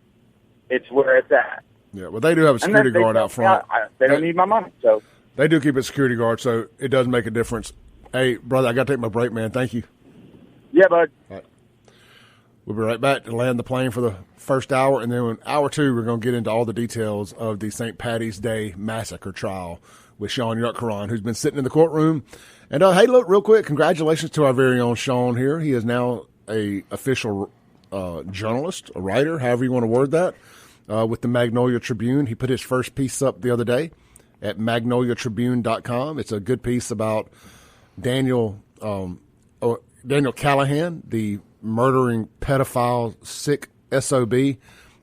it's where it's at. Yeah, well, they do have a security guard out front. They don't need my money, so. They do keep a security guard, so it does make a difference. Hey, brother, I got to take my break, man. Thank you. Yeah, bud. All right. We'll be right back to land the plane for the first hour, and then in hour two, we're going to get into all the details of the St. Patty's Day massacre trial with SHAUN YURTKURAN, who's been sitting in the courtroom. And, hey, look, real quick, congratulations to our very own SHAUN here. He is now a official journalist, a writer, however you want to word that, with the Magnolia Tribune. He put his first piece up the other day at magnoliatribune.com. It's a good piece about Daniel Callahan, the murdering pedophile, sick SOB,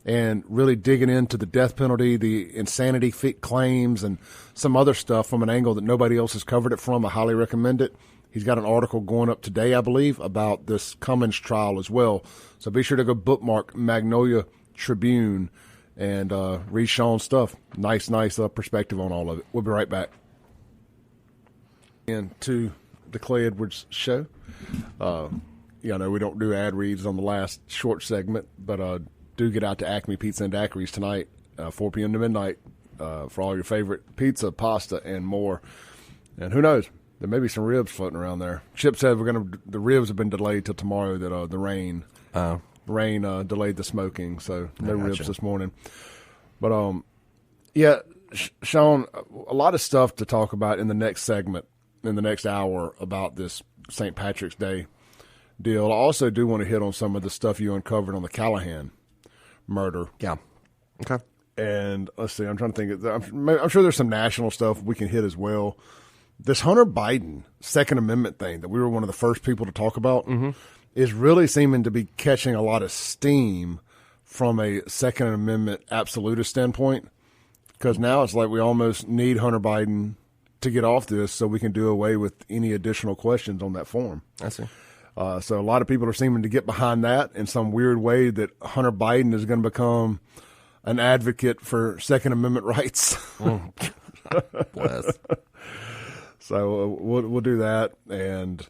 and really digging into the death penalty, the insanity claims, and some other stuff from an angle that nobody else has covered it from. I highly recommend it. He's got an article going up today, I believe, about this Cummins trial as well. So be sure to go bookmark Magnolia Tribune and read SHAUN's stuff. Nice perspective on all of it. We'll be right back. Into the Clay Edwards Show. I know we don't do ad reads on the last short segment, but do get out to Acme Pizza and Daiquiris tonight, 4 p.m. to midnight, for all your favorite pizza, pasta, and more. And who knows? There may be some ribs floating around there. Chip said the ribs have been delayed till tomorrow. That the rain delayed the smoking, so no ribs this morning. But SHAUN, a lot of stuff to talk about in the next segment, in the next hour about this St. Patrick's Day deal. I also do want to hit on some of the stuff you uncovered on the Callahan murder. Yeah. Okay. And let's see, I'm trying to think. I'm sure there's some national stuff we can hit as well. This Hunter Biden Second Amendment thing that we were one of the first people to talk about is really seeming to be catching a lot of steam from a Second Amendment absolutist standpoint, because now it's like we almost need Hunter Biden to get off this so we can do away with any additional questions on that form. I see. So a lot of people are seeming to get behind that in some weird way, that Hunter Biden is going to become an advocate for Second Amendment rights. Bless. So we'll do that and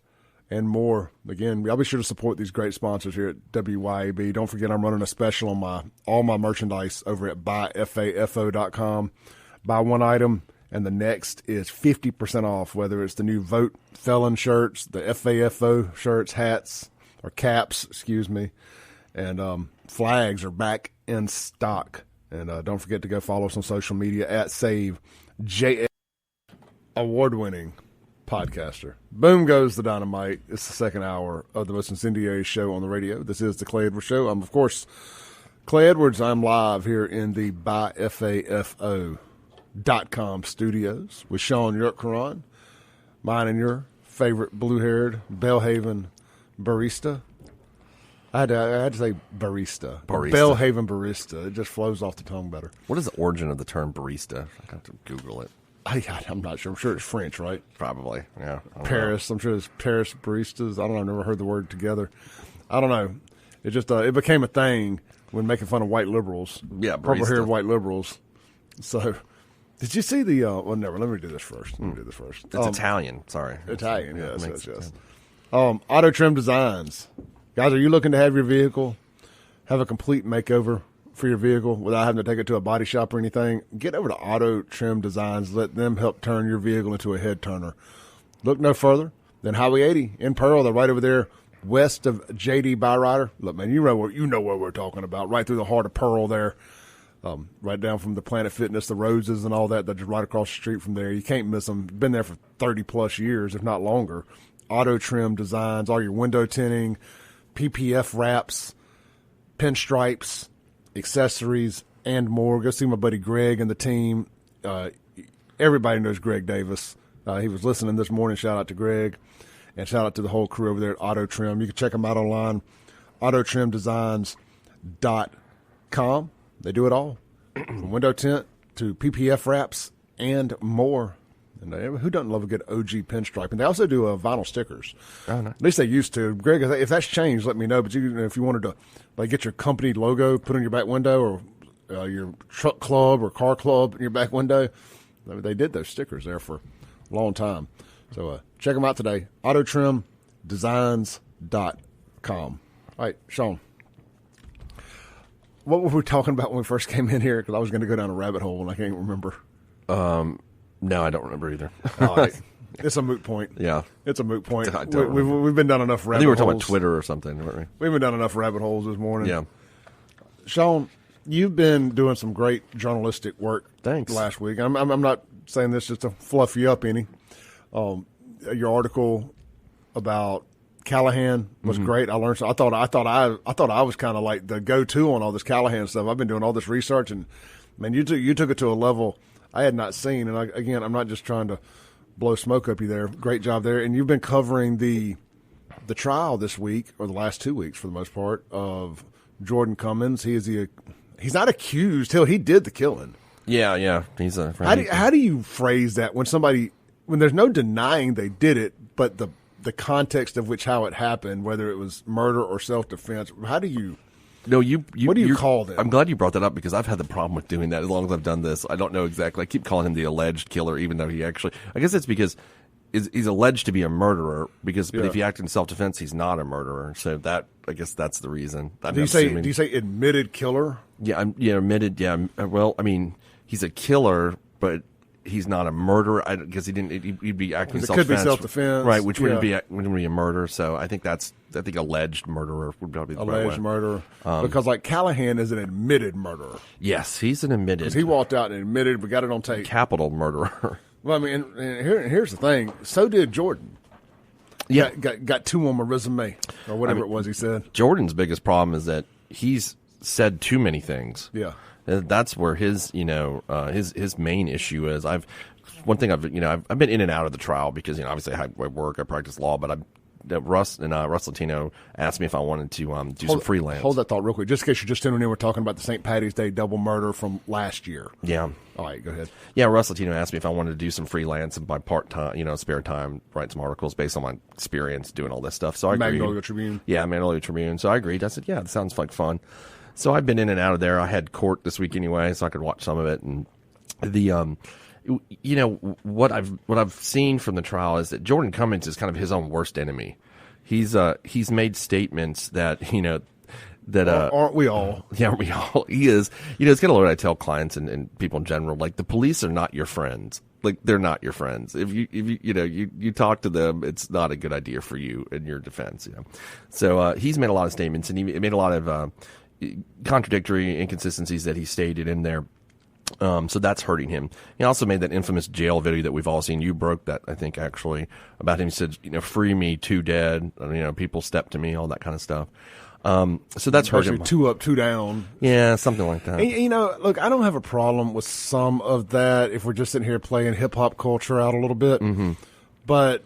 more. Again, I'll be sure to support these great sponsors here at WYAB. Don't forget, I'm running a special on all my merchandise over at buyfafo.com. Buy one item, and the next is 50% off, whether it's the new Vote Felon shirts, the FAFO shirts, hats, or caps, excuse me, and flags are back in stock. And don't forget to go follow us on social media at SaveJS. Award-winning podcaster. Boom goes the dynamite. It's the second hour of the most incendiary show on the radio. This is the Clay Edwards Show. I'm, of course, Clay Edwards. I'm live here in the buyfafo.com studios with SHAUN YURTKURAN, mine and your favorite blue-haired Belhaven barista. I had to say barista. Belhaven barista. It just flows off the tongue better. What is the origin of the term barista? I got to Google it. I'm not sure. I'm sure it's French, right? Probably, yeah. Paris. I'm sure it's Paris baristas. I don't know. I've never heard the word together. I don't know. It just it became a thing when making fun of white liberals. Yeah, purple-haired white liberals. So, did you see the? Well, never. Let me do this first. It's Italian. Sorry, Italian. Yes. Auto Trim Designs, guys. Are you looking to have your vehicle have a complete makeover for your vehicle without having to take it to a body shop or anything? Get over to Auto Trim Designs. Let them help turn your vehicle into a head turner. Look no further than Highway 80 in Pearl. They're right over there west of JD Byrider. Look, man, you know what we're talking about. Right through the heart of Pearl there. Right down from the Planet Fitness, the Roses and all that. They're just right across the street from there. You can't miss them. Been there for 30-plus years, if not longer. Auto trim designs, all your window tinting, PPF wraps, pinstripes, accessories, and more. Go see my buddy Greg and the team. Everybody knows Greg Davis. He was listening this morning. Shout out to Greg. And shout out to the whole crew over there at Auto Trim. You can check them out online, autotrimdesigns.com. They do it all, from window tint to PPF wraps and more. And who doesn't love a good OG pinstripe? And they also do vinyl stickers. Oh, no. At least they used to. Greg, if that's changed, let me know. But if you wanted to get your company logo put on your back window, or your truck club or car club in your back window, they did those stickers there for a long time. So check them out today, autotrimdesigns.com. All right, Sean. What were we talking about when we first came in here? Because I was going to go down a rabbit hole, and I can't remember. No, I don't remember either. All right. It's a moot point. Yeah. It's a moot point. We've been down enough rabbit holes. I think we were talking about Twitter or something, weren't we? We've been down enough rabbit holes this morning. Yeah. Sean, you've been doing some great journalistic work. Thanks. Last week. I'm not saying this just to fluff you up any. Your article about Callahan was great. I learned. I thought I was kind of like the go-to on all this Callahan stuff. I've been doing all this research, and man, you took it to a level I had not seen. And I'm not just trying to blow smoke up you there. Great job there. And you've been covering the trial this week, or the last 2 weeks for the most part, of Jordan Cummins. He's not accused till he did the killing. Yeah. He's a. How do you phrase that when there's no denying they did it, but the context of how it happened, whether it was murder or self-defense, how do you? No, what do you call that? I'm glad you brought that up, because I've had the problem with doing that as long as I've done this. I don't know exactly. I keep calling him the alleged killer, even though he actually. I guess it's because he's alleged to be a murderer. But if he acted in self-defense, he's not a murderer. So I guess that's the reason. Do you say admitted killer? Yeah, admitted. Yeah. Well, I mean, he's a killer, but he's not a murderer because he'd be acting self-defense. It could be self-defense, right? Which wouldn't be a murder. So I think alleged murderer would probably be the right way. Alleged murderer, because like Callahan is an admitted murderer. Yes, he's an admitted. Because he walked out and admitted. We got it on tape. Capital murderer. Well, I mean, and here's the thing. So did Jordan. Yeah, got 2 on my resume, or whatever it was he said. Jordan's biggest problem is that he's said too many things. Yeah. That's where his main issue is. I've been in and out of the trial because obviously I work, I practice law, but Russ Latino asked me if I wanted to do some freelance. Hold that thought real quick, just in case you're just tuning in. We're talking about the St. Patty's Day double murder from last year. Yeah. All right, go ahead. Yeah, Russ Latino asked me if I wanted to do some freelance and by part time, spare time, write some articles based on my experience doing all this stuff. So I agreed. Magnolia Tribune. Yeah, Magnolia Tribune. So I agreed. I said, yeah, it sounds like fun. So I've been in and out of there. I had court this week anyway, so I could watch some of it. And what I've seen from the trial is that Jordan Cummins is kind of his own worst enemy. He's made statements that aren't we all? Yeah, we all. He is. It's kind of what I tell clients and people in general. Like, the police are not your friends. Like, they're not your friends. If you talk to them, it's not a good idea for you in your defense. So he's made a lot of statements, and he made a lot of contradictory inconsistencies that he stated in there. So that's hurting him. He also made that infamous jail video that we've all seen. You broke that, I think, actually, about him. He said, free me, 2 dead. People step to me, all that kind of stuff. So that's hurting him. 2 up, 2 down. Yeah, something like that. And, look, I don't have a problem with some of that if we're just sitting here playing hip-hop culture out a little bit. Mm-hmm. But,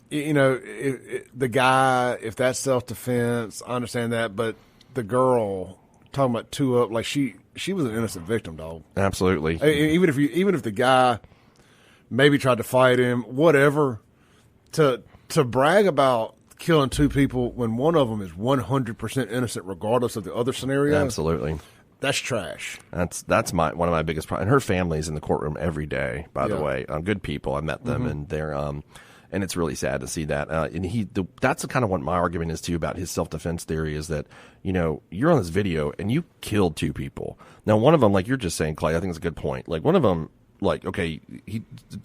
the guy, if that's self-defense, I understand that. But the girl, talking about 2 up, like she was an innocent victim, dog. Absolutely. Even if the guy maybe tried to fight him, whatever, to brag about killing 2 people when one of them is 100% innocent, regardless of the other scenario. Absolutely. That's trash. That's one of my biggest problems. And her family's in the courtroom every day, by the way. Good people. I met them, and they're and it's really sad to see that. That's kind of what my argument is too about his self-defense theory is that you're on this video and you killed 2 people. Now, one of them, like you're just saying, Clay, I think it's a good point. Like, one of them like, okay,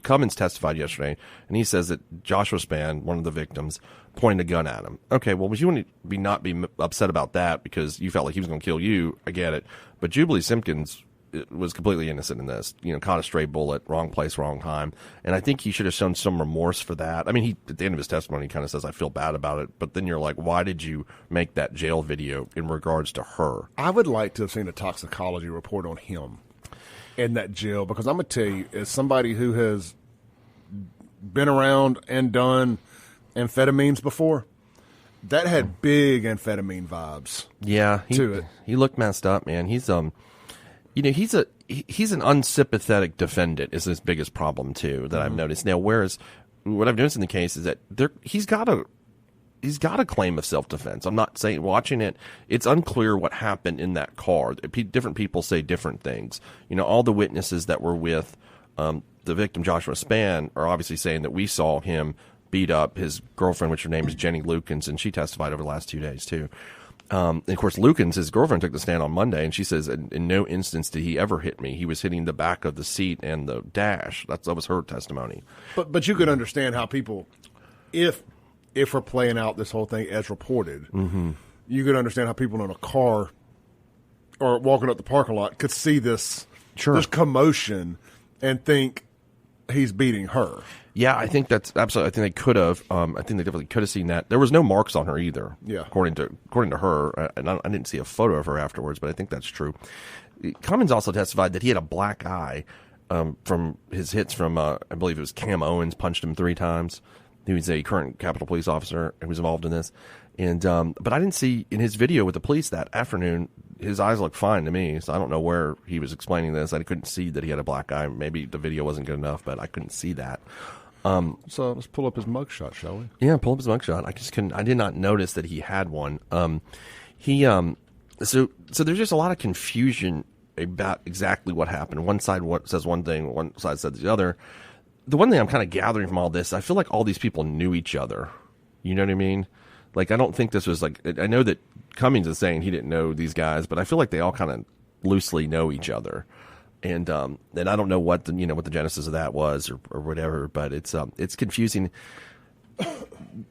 Cummins testified yesterday, and he says that Joshua Spann, one of the victims, pointed a gun at him. Okay, well, would you not be upset about that because you felt like he was going to kill you? I get it. But Jubilee Simpkins was completely innocent in this. Caught a stray bullet, wrong place, wrong time. And I think he should have shown some remorse for that. I mean, he at the end of his testimony, he kind of says, I feel bad about it. But then you're like, why did you make that jail video in regards to her? I would like to have seen a toxicology report on him in that jail, because I'm going to tell you, as somebody who has been around and done amphetamines before, that had big amphetamine vibes. Yeah, to it. He looked messed up, man. He's he's an unsympathetic defendant is his biggest problem too that I've noticed. Now, whereas what I've noticed in the case is that he's got a claim of self-defense. I'm not saying watching it, it's unclear what happened in that car. Different people say different things. All the witnesses that were with the victim, Joshua Spann, are obviously saying that we saw him beat up his girlfriend, which her name is Jenny Lukens, and she testified over the last 2 days too. And of course, Lukens, his girlfriend, took the stand on Monday, and she says, in no instance did he ever hit me. He was hitting the back of the seat and the dash. That was her testimony. But you could understand how people, if we're playing out this whole thing as reported, you could understand how people in a car or walking up the parking lot could see this commotion and think he's beating her. Yeah, I think that's absolutely. I think they could have. I think they definitely could have seen that. There was no marks on her either. Yeah, according to her, and I didn't see a photo of her afterwards, but I think that's true. Cummins also testified that he had a black eye from his hits from I believe it was Cam Owens punched him 3 times. He was a current Capitol Police officer and was involved in this. And but I didn't see in his video with the police that afternoon, his eyes looked fine to me. So I don't know where he was explaining this. I couldn't see that he had a black eye. Maybe the video wasn't good enough, but I couldn't see that. So let's pull up his mugshot, shall we? Yeah, pull up his mugshot. I just couldn't. I did not notice that he had one. So there's just a lot of confusion about exactly what happened. One side says one thing, one side says the other. The one thing I'm kind of gathering from all this, I feel like all these people knew each other. You know what I mean? Like, I don't think this was like, I know that Cummins is saying he didn't know these guys, but I feel like they all kind of loosely know each other. And I don't know what the genesis of that was or whatever, but it's confusing.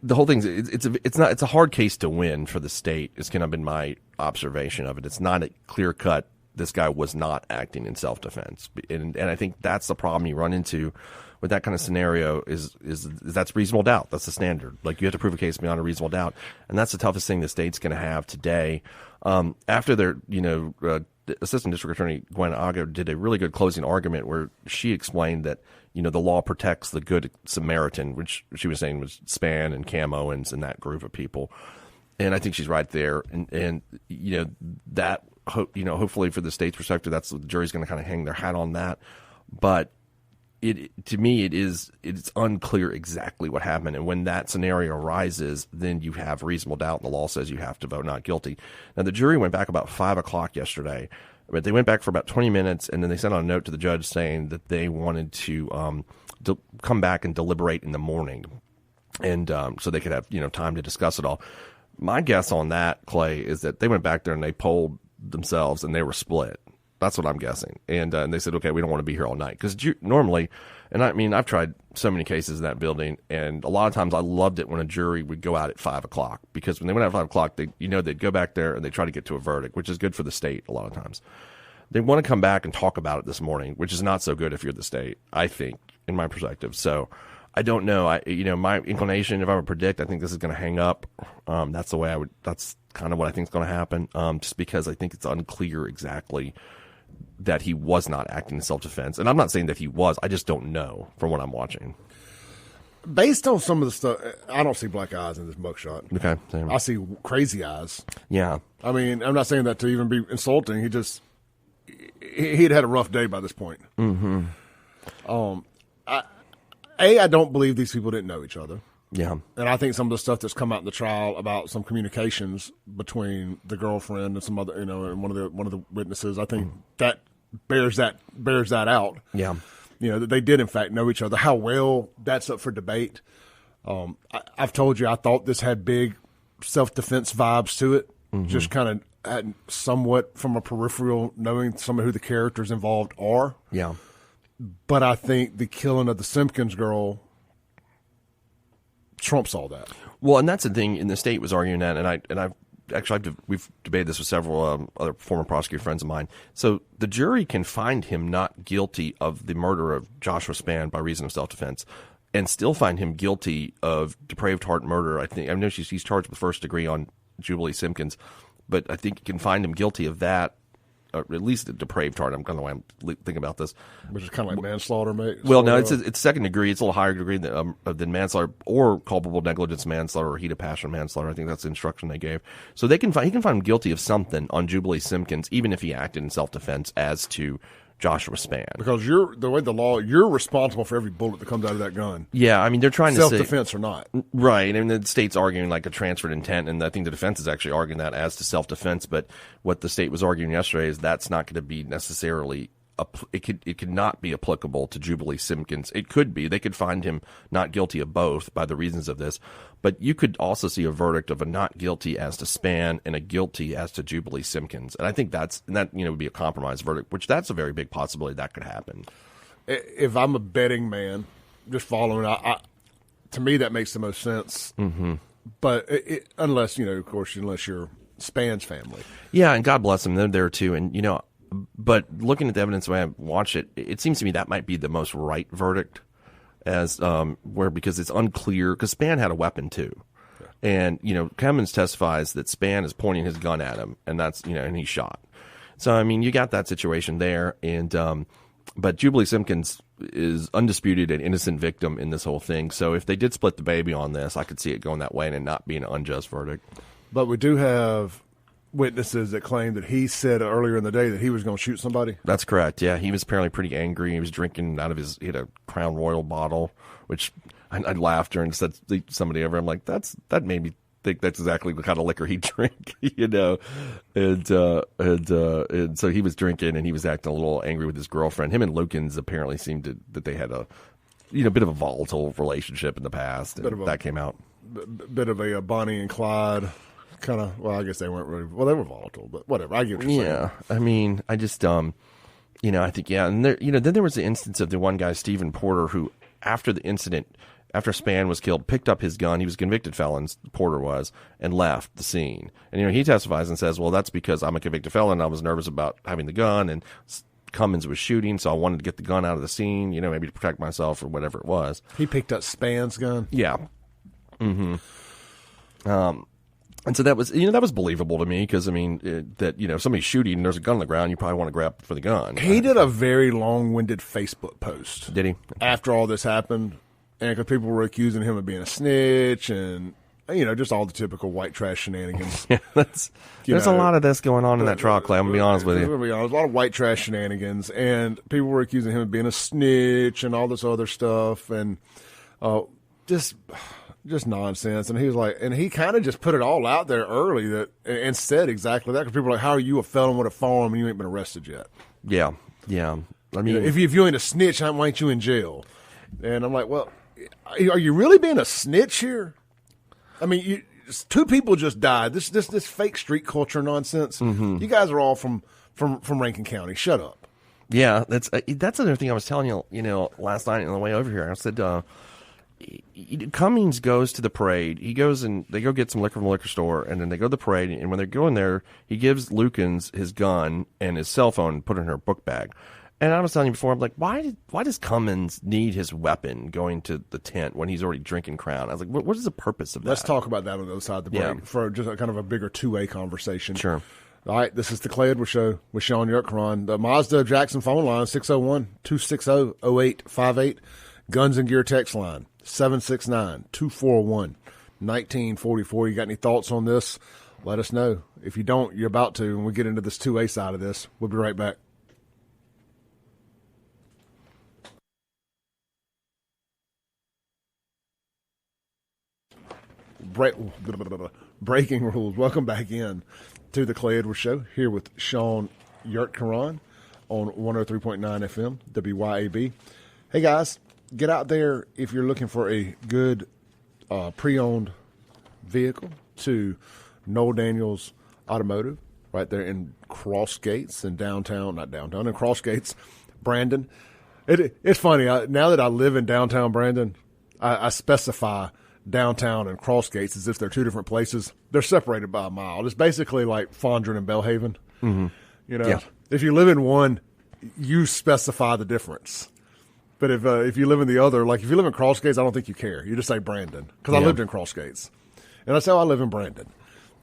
The whole thing's it's a hard case to win for the state. It's kind of been my observation of it. It's not a clear cut. This guy was not acting in self-defense, and I think that's the problem you run into with that kind of scenario is that's reasonable doubt. That's the standard. Like, you have to prove a case beyond a reasonable doubt, and that's the toughest thing the state's going to have today. After their Assistant District Attorney Gwen Ago did a really good closing argument where she explained that the law protects the good Samaritan, which she was saying was Spann and Cam Owens and that group of people, and I think she's right there. And that. Hopefully for the state's perspective, that's the jury's going to kind of hang their hat on that. But to me, it's unclear exactly what happened. And when that scenario arises, then you have reasonable doubt, and the law says you have to vote not guilty. Now, the jury went back about 5 o'clock yesterday, but they went back for about 20 minutes, and then they sent out a note to the judge saying that they wanted to come back and deliberate in the morning, and so they could have time to discuss it all. My guess on that, Clay, is that they went back there and they polled themselves and they were split. That's what I'm guessing. And they said, okay, we don't want to be here all night. Because normally, and I mean, I've tried so many cases in that building, and a lot of times I loved it when a jury would go out at 5 o'clock, because when they went out at 5 o'clock, they'd go back there and they try to get to a verdict, which is good for the state a lot of times. They want to come back and talk about it this morning, which is not so good if you're the state, I think, in my perspective. So I don't know. My inclination, if I would predict, I think this is going to hang up. That's the way I would. That's kind of what I think is going to happen. Just because I think it's unclear exactly that he was not acting in self-defense, and I'm not saying that he was. I just don't know from what I'm watching. Based on some of the stuff, I don't see black eyes in this mugshot. Okay, same. I see crazy eyes. Yeah. I mean, I'm not saying that to even be insulting. He'd had a rough day by this point. Mm-hmm. I don't believe these people didn't know each other. Yeah. And I think some of the stuff that's come out in the trial about some communications between the girlfriend and some other, and one of the witnesses, I think that bears that out. Yeah. That they did in fact know each other. How well, that's up for debate. I've told you I thought this had big self-defense vibes to it. Mm-hmm. Just kind of had somewhat from a peripheral knowing some of who the characters involved are. Yeah. But I think the killing of the Simpkins girl trumps all that. Well, and that's the thing. And the state was arguing that, we've debated this with several other former prosecutor friends of mine. So the jury can find him not guilty of the murder of Joshua Spann by reason of self-defense, and still find him guilty of depraved heart murder. I know he's charged with first degree on Jubilee Simpkins, but I think you can find him guilty of that, or at least the depraved heart. I'm kind of the way I'm thinking about this, which is kind of like manslaughter, mate. Well, no, it's second degree. It's a little higher degree than manslaughter or culpable negligence manslaughter or heat of passion manslaughter. I think that's the instruction they gave. So he can find him guilty of something on Jubilee Simpkins, even if he acted in self-defense as to Joshua Spann. Because you're responsible for every bullet that comes out of that gun. Yeah, I mean, they're trying to say self-defense or not. Right, and the state's arguing like a transferred intent, and I think the defense is actually arguing that as to self-defense, but what the state was arguing yesterday is that's not going to be necessarily it could not be applicable to Jubilee Simpkins. It could be. They could find him not guilty of both by the reasons of this. But you could also see a verdict of a not guilty as to Spann and a guilty as to Jubilee Simpkins. And I think that would be a compromise verdict, which that's a very big possibility that could happen. If I'm a betting man, just following, to me that makes the most sense. Mm-hmm. But unless you're Spann's family. Yeah, and God bless them. They're there too. And, but looking at the evidence, when I watch it, it seems to me that might be the most right verdict, because it's unclear. Because Spann had a weapon too, and Cummins testifies that Spann is pointing his gun at him, and that's and he shot. So I mean, you got that situation there, and but Jubilee Simpkins is undisputed an innocent victim in this whole thing. So if they did split the baby on this, I could see it going that way and it not being an unjust verdict. But we do have witnesses that claim that he said earlier in the day that he was going to shoot somebody. That's correct. Yeah, he was apparently pretty angry. He was drinking out of he had a Crown Royal bottle, which I laughed during and said to somebody over. I'm like, that made me think that's exactly the kind of liquor he drink, and so he was drinking and he was acting a little angry with his girlfriend. Him and Lukens apparently seemed that they had a bit of a volatile relationship in the past. That came out. Bit of a Bonnie and Clyde. Kind of, well, I guess they weren't really, they were volatile, but whatever. I get what you're saying. Yeah, I mean, I just, I think, and there, then there was the instance of the one guy, Stephen Porter, who after the incident, after Spann was killed, picked up his gun. He was a convicted felon, Porter was, and left the scene. And, he testifies and says, well, that's because I'm a convicted felon. I was nervous about having the gun, and Cummins was shooting, so I wanted to get the gun out of the scene, maybe to protect myself or whatever it was. He picked up Spann's gun? Yeah. Mm-hmm. And so that was, that was believable to me because, if somebody's shooting and there's a gun on the ground, you probably want to grab for the gun. He did a very long-winded Facebook post. Did he? After all this happened, and because people were accusing him of being a snitch and, just all the typical white trash shenanigans. Yeah, there's a lot of this going on in that trial, Clay. I'm going to be honest with you. There's a lot of white trash shenanigans, and people were accusing him of being a snitch and all this other stuff, and just nonsense. And he was like, and he kind of just put it all out there early and said exactly that. Because people were like, how are you a felon with a firearm and you ain't been arrested yet? Yeah. I mean, if you ain't a snitch, why ain't you in jail? And I'm like, well, are you really being a snitch here? I mean, two people just died. This fake street culture nonsense. Mm-hmm. You guys are all from Rankin County. Shut up. Yeah, that's another thing I was telling you, last night on the way over here. I said, Cummings goes to the parade. He goes and they go get some liquor from the liquor store, and then they go to the parade. And when they're going there, he gives Lukens his gun and his cell phone, put it in her book bag. And I was telling you before, I'm like, why does Cummins need his weapon going to the tent when he's already drinking Crown? I was like, what is the purpose of that? Let's talk about that on the other side of the break for just a kind of a bigger two-way conversation. Sure. All right, this is the Clay Edwards Show with SHAUN YURTKURAN. The Mazda Jackson phone line, 601-260-0858. Guns and Gear text line, 769-241-1944. You got any thoughts on this? Let us know. If you don't, you're about to, when we get into this 2A side of this. We'll be right back. Breaking rules. Welcome back in to the Clay Edwards Show here with SHAUN YURTKURAN on 103.9 FM, WYAB. Hey, guys. Get out there if you're looking for a good pre-owned vehicle to Noel Daniels Automotive right there in Crossgates in in Crossgates, Brandon. It's funny. Now that I live in downtown Brandon, I specify downtown and Crossgates as if they're two different places. They're separated by a mile. It's basically like Fondren and Belhaven. Mm-hmm. You know, Yeah. if you live in one, you specify the difference. But if you live in the other, like if you live in Crossgates, I don't think you care. You just say Brandon because I Yeah. lived in Crossgates, and that's how I live in Brandon.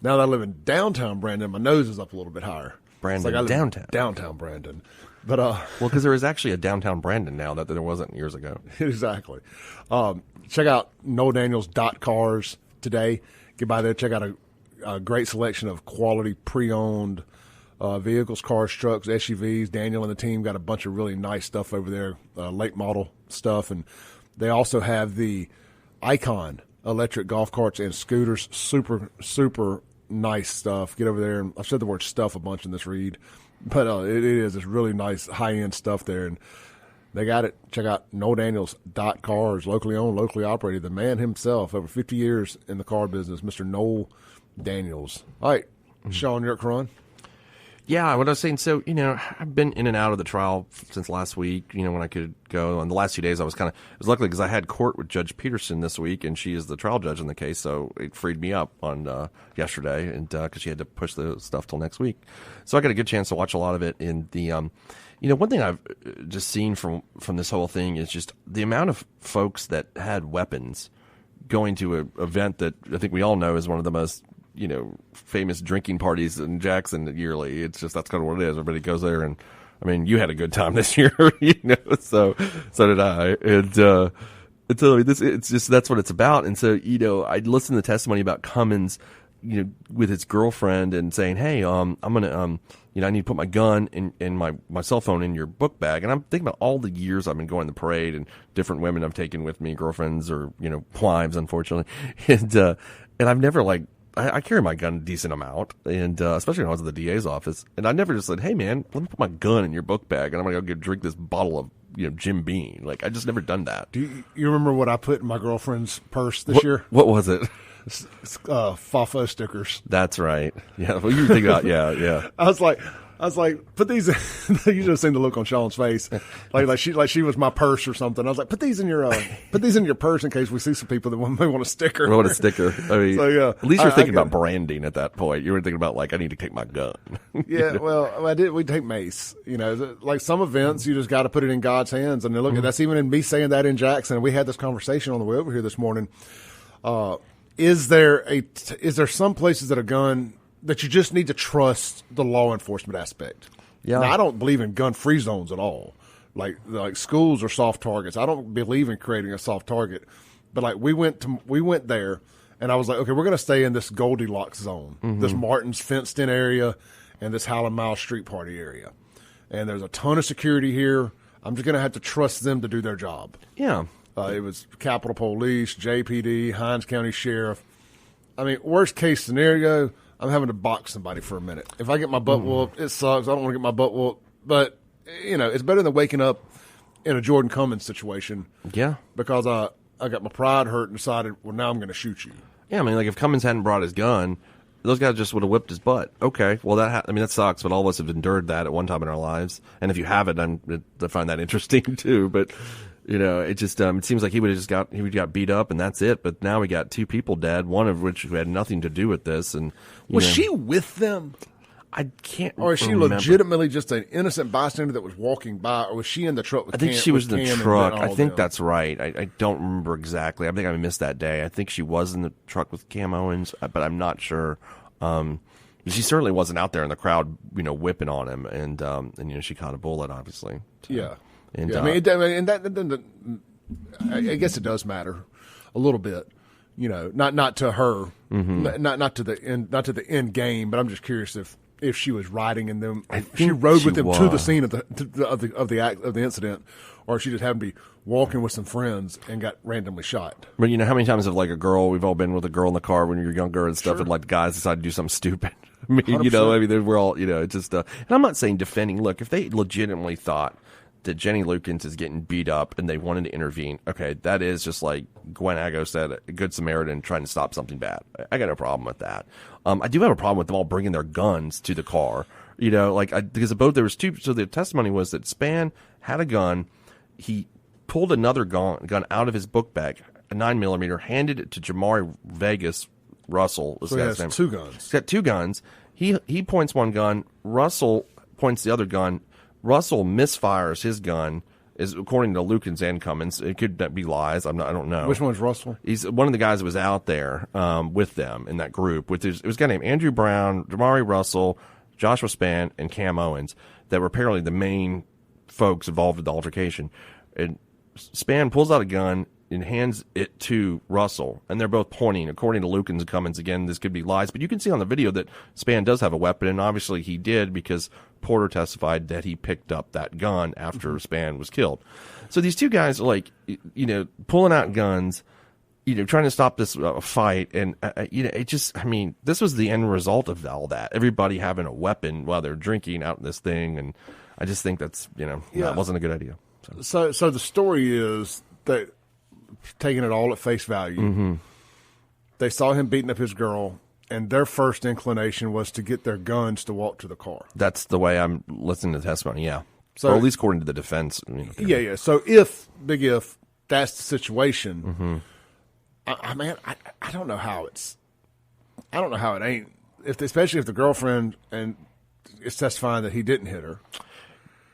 Now that I live in downtown Brandon, my nose is up a little bit higher. Brandon, It's like I live in downtown. downtown Brandon. But Well, because there is actually a downtown Brandon now that there wasn't years ago. exactly. Check out NoelDaniels.cars today. Get by there. Check out a great selection of quality pre-owned vehicles, cars, trucks, SUVs. Daniel and the team got a bunch of really nice stuff over there, late model stuff. And they also have the Icon electric golf carts and scooters. Super, super nice stuff. Get over there. And I've said the word stuff a bunch in this read. But it is. It's really nice high-end stuff there. And they got it. Check out NoelDaniels.cars, locally owned, locally operated. The man himself, over 50 years in the car business, Mr. Noel Daniels. All right, Sean, YURTKURAN. Yeah, what I was saying, so, I've been in and out of the trial since last week, when I could go. And the last 2 days, it was luckily because I had court with Judge Peterson this week, and she is the trial judge in the case, so it freed me up on yesterday, and because she had to push the stuff till next week. So I got a good chance to watch a lot of it. In the, one thing I've just seen from this whole thing is just the amount of folks that had weapons going to an event that I think we all know is one of the most famous drinking parties in Jackson yearly. It's just, that's kind of what it is. Everybody goes there, and I mean, you had a good time this year, so did I. And so it's just, that's what it's about. And so, I listened to the testimony about Cummins, with his girlfriend and saying, hey, I'm going to, I need to put my gun and my cell phone in your book bag. And I'm thinking about all the years I've been going to the parade and different women I've taken with me, girlfriends or, wives, unfortunately. And I've never I carry my gun a decent amount, and especially when I was at the DA's office, and I never just said, "Hey, man, let me put my gun in your book bag, and I'm gonna go drink this bottle of Jim Beam." I just never done that. Do you remember what I put in my girlfriend's purse this year? What was it? FAFO stickers. That's right. Yeah, well, you think about yeah. I was like, put these. You just seen the look on Sean's face, like she was my purse or something. I was like, put these in your purse in case we see some people that may want a sticker. We want a sticker. I mean, so, yeah, at least you're thinking about branding at that point. You were thinking about I need to take my gun. Yeah, well, I did. We take mace. Like some events, you just got to put it in God's hands. And look, that's even in me saying that in Jackson. We had this conversation on the way over here this morning. Is there some places that a gun that you just need to trust the law enforcement aspect? Yeah. Now, I don't believe in gun-free zones at all. Like schools are soft targets. I don't believe in creating a soft target. But we went there, and I was like, okay, we're going to stay in this Goldilocks zone, this Martin's fenced-in area, and this Howland Mile Street Party area. And there's a ton of security here. I'm just going to have to trust them to do their job. Yeah. It was Capitol Police, JPD, Hinds County Sheriff. I mean, worst case scenario, I'm having to box somebody for a minute. If I get my butt whooped, it sucks. I don't want to get my butt whooped. But, it's better than waking up in a Jordan Cummins situation. Yeah. Because I got my pride hurt and decided, well, now I'm going to shoot you. Yeah, I mean, if Cummins hadn't brought his gun, those guys just would have whipped his butt. Okay, well, that sucks, but all of us have endured that at one time in our lives. And if you haven't, I find that interesting, too. But, it just it seems like he would have got beat up, and that's it. But now we got two people dead, one of which who had nothing to do with this. And was she with them? I can't Or is she remember. legitimately just an innocent bystander that was walking by, or was she in the truck with I think Cam, she was in the Cam truck. and I think them? that's right. I don't remember exactly. I think I missed that day. I think she was in the truck with Cam Owens, but I'm not sure. She certainly wasn't out there in the crowd, whipping on him, and she caught a bullet, obviously. So, Yeah. And, yeah. I guess it does matter a little bit. Not to her, not to the end game, but I'm just curious if she was riding in them, if she rode with them to the scene of the incident, or if she just happened to be walking with some friends and got randomly shot. But how many times have a girl? We've all been with a girl in the car when you're younger and stuff, Sure. and guys decide to do something stupid. I mean, 100%. we're all, it's just. And I'm not saying defending. Look, if they legitimately thought that Jenny Lukens is getting beat up and they wanted to intervene, okay, that is just like Gwen Aggo said, a good Samaritan trying to stop something bad. I got no problem with that. I do have a problem with them all bringing their guns to the car. Because the boat, there was two. So the testimony was that Spann had a gun, he pulled another gun out of his book bag, a 9mm, handed it to Jamari Vegas Russell. So he has two guns. He's got two guns. He points one gun. Russell points the other gun. Russell misfires his gun, is according to Lukens and Cummins. It could be lies. I don't know. Which one's Russell? He's one of the guys that was out there with them in that group. It was a guy named Andrew Brown, Jamari Russell, Joshua Spann, and Cam Owens that were apparently the main folks involved with the altercation. And Spann pulls out a gun and hands it to Russell, and they're both pointing. According to Lukens and Cummins, again, this could be lies, but you can see on the video that Spann does have a weapon, and obviously he did because Porter testified that he picked up that gun after Spann was killed. So these two guys are like, pulling out guns, trying to stop this fight, and it just, this was the end result of all that. Everybody having a weapon while they're drinking out in this thing, and I just think that's, that wasn't a good idea. So the story is that, taking it all at face value, they saw him beating up his girl, and their first inclination was to get their guns to walk to the car. That's the way I'm listening to the testimony, yeah. So, or at least according to the defense. Yeah. So if that's the situation, I don't know how it ain't. Especially if the girlfriend is testifying that he didn't hit her.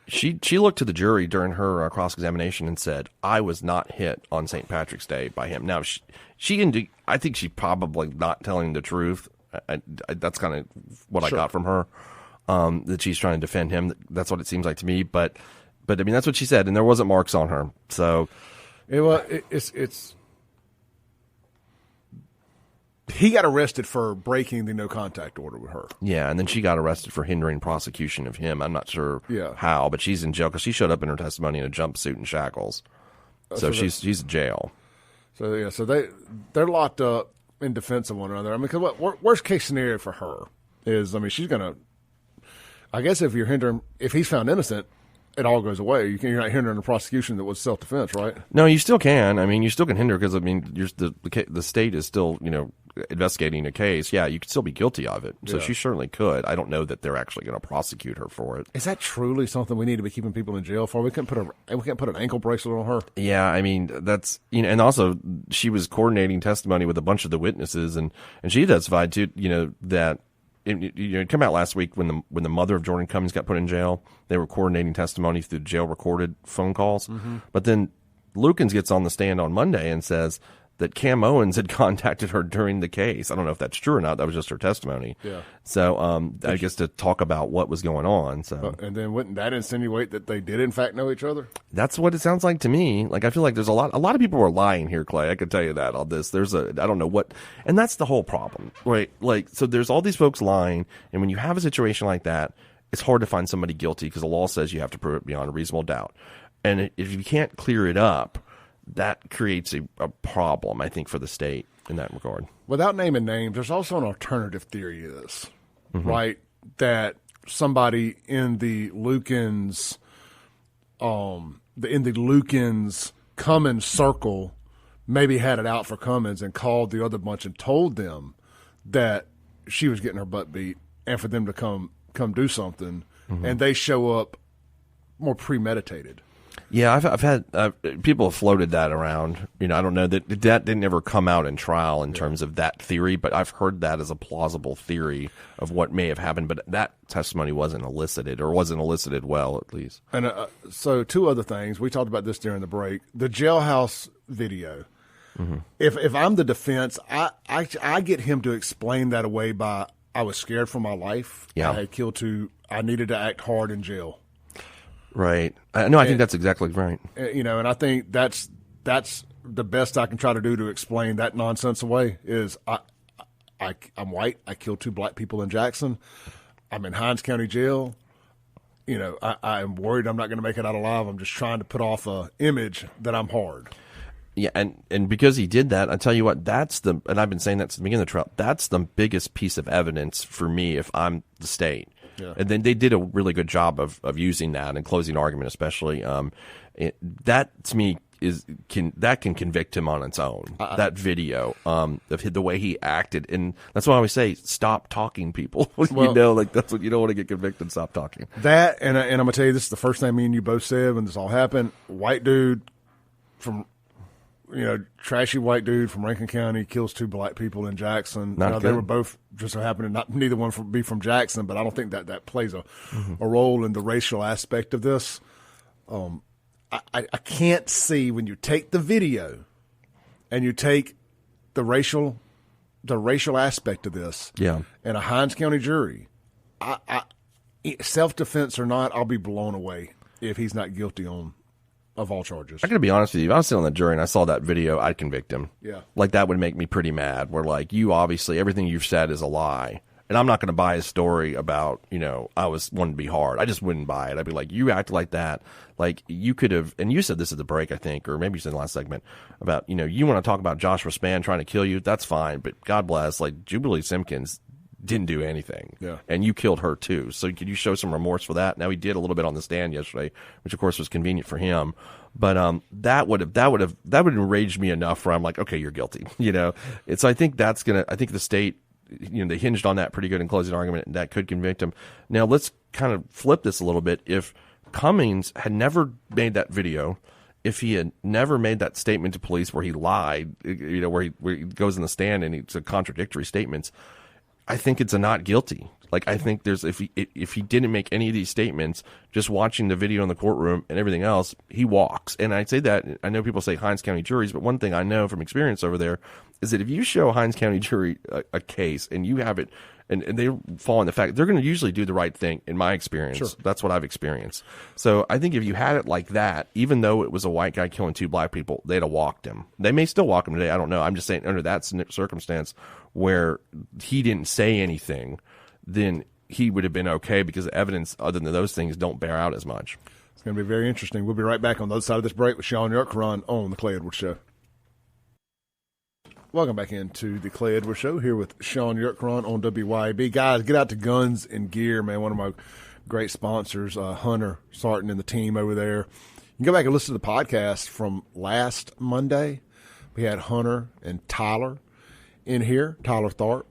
She looked to the jury during her cross-examination and said, I was not hit on St. Patrick's Day by him. Now, I think she's probably not telling the truth. That's kind of what I got from her, that she's trying to defend him. That's what it seems like to me. But that's what she said, and there wasn't marks on her. So it's he got arrested for breaking the no contact order with her. Yeah, and then she got arrested for hindering prosecution of him. I'm not sure how, but she's in jail because she showed up in her testimony in a jumpsuit and shackles. So she's in jail. So they're locked up in defense of one another. Because worst case scenario for her is, she's gonna. I guess if he's found innocent, it all goes away. You're not hindering the prosecution that was self-defense, right? No, you still can. You still can hinder because the state is still investigating a case. Yeah, you could still be guilty of it. So she certainly could. I don't know that they're actually going to prosecute her for it. Is that truly something we need to be keeping people in jail for? We can't put an ankle bracelet on her. Yeah, that's and also she was coordinating testimony with a bunch of the witnesses, and she testified too. That. It came out last week when the mother of Jordan Cummins got put in jail. They were coordinating testimony through jail recorded phone calls. But then Lukens gets on the stand on Monday and says that Cam Owens had contacted her during the case. I don't know if that's true or not. That was just her testimony. Yeah. So I guess to talk about what was going on. So and then wouldn't that insinuate that they did in fact know each other? That's what it sounds like to me. I feel like there's a lot of people are lying here, Clay. I could tell you that on this. I don't know what, and that's the whole problem, right? So there's all these folks lying, and when you have a situation like that, it's hard to find somebody guilty because the law says you have to prove it beyond a reasonable doubt. And if you can't clear it up, that creates a problem, I think, for the state in that regard. Without naming names, there's also an alternative theory to this, right? That somebody in the Lukens, Cummins circle, maybe had it out for Cummins and called the other bunch and told them that she was getting her butt beat, and for them to come do something, and they show up more premeditated. Yeah, I've had people have floated that around. I don't know that didn't ever come out in trial in terms of that theory, but I've heard that as a plausible theory of what may have happened. But that testimony wasn't elicited well, at least. And so two other things. We talked about this during the break. The jailhouse video. If I'm the defense, I get him to explain that away by, I was scared for my life. Yeah. I had killed two. I needed to act hard in jail. Right. I think that's exactly right. And I think that's the best I can try to do to explain that nonsense away is I'm white. I killed two black people in Jackson. I'm in Hinds County Jail. I'm worried I'm not going to make it out alive. I'm just trying to put off a image that I'm hard. Yeah, and because he did that, I tell you what, and I've been saying that since the beginning of the trial, that's the biggest piece of evidence for me if I'm the state. Yeah. And then they did a really good job of using that and closing argument, especially. That to me can convict him on its own. That video of the way he acted, and that's why I always say, stop talking, people. Well, like that's what you don't want to get convicted. Stop talking. That and I'm gonna tell you, this is the first thing me and you both said when this all happened. White dude from trashy white dude from Rankin County kills 2 black people in Jackson. They were both just so happened to neither one be from Jackson, but I don't think that plays a role in the racial aspect of this. I can't see when you take the video and you take the racial aspect of this, and a Hinds County jury, self-defense or not, I'll be blown away if he's not guilty of all charges. I gotta be honest with you. If I was sitting on the jury and I saw that video, I'd convict him. Yeah, like that would make me pretty mad. Where like, you obviously everything you've said is a lie. And I'm not going to buy his story about, I wanted to be hard. I just wouldn't buy it. I'd be like, you acted like that. Like, you could have, and you said this at the break, I think, or maybe you said in the last segment, about, you want to talk about Joshua Spann trying to kill you. That's fine. But God bless, like, Jubilee Simpkins didn't do anything. Yeah. And you killed her, too. So could you show some remorse for that? Now, he did a little bit on the stand yesterday, which, of course, was convenient for him. But that would enrage me enough where I'm like, okay, you're guilty. And so I think I think the state, they hinged on that pretty good in closing argument, and that could convict him. Now, let's kind of flip this a little bit. If Cummins had never made that video, if he had never made that statement to police where he lied, where he goes in the stand and it's a contradictory statements, I think it's a not guilty. Like, I think if he didn't make any of these statements, just watching the video in the courtroom and everything else, he walks. And I'd say that, I know people say Hinds County juries, but one thing I know from experience over there is that if you show a Hinds County jury a case and you have it, and they fall in the fact, they're going to usually do the right thing, in my experience. Sure. That's what I've experienced. So I think if you had it like that, even though it was a white guy killing 2 black people, they'd have walked him. They may still walk him today. I don't know. I'm just saying, under that circumstance where he didn't say anything, then he would have been okay, because the evidence other than those things don't bear out as much. It's going to be very interesting. We'll be right back on the other side of this break with SHAUN YURTKURAN on the Clay Edwards Show. Welcome back into the Clay Edwards Show here with SHAUN YURTKURAN on WYAB. Guys, get out to Guns and Gear, man. One of my great sponsors, Hunter Sarton and the team over there. You can go back and listen to the podcast from last Monday. We had Hunter and Tyler in here, Tyler Tharp.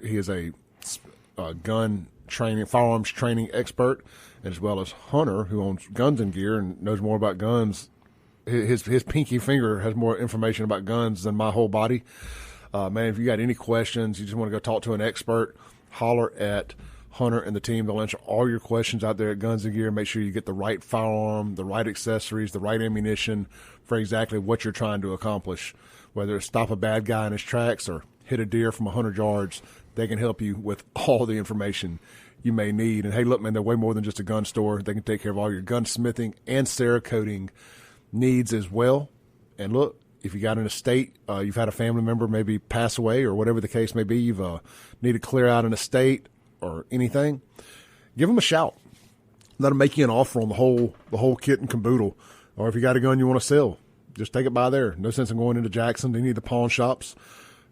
He is a firearms training expert, as well as Hunter, who owns Guns and Gear and knows more about guns. His pinky finger has more information about guns than my whole body. Man, if you got any questions, you just want to go talk to an expert, holler at Hunter and the team. They'll answer all your questions out there at Guns and Gear. Make sure you get the right firearm, the right accessories, the right ammunition for exactly what you're trying to accomplish. Whether it's stop a bad guy in his tracks or hit a deer from 100 yards, they can help you with all the information you may need. And hey, look, man, they're way more than just a gun store. They can take care of all your gunsmithing and Cerakoting needs as well. And look, if you got an estate, you've had a family member maybe pass away or whatever the case may be, you've need to clear out an estate or anything, give them a shout. Let them make you an offer on the whole kit and caboodle. Or if you got a gun you want to sell, just take it by there. No sense in going into Jackson to any of the pawn shops.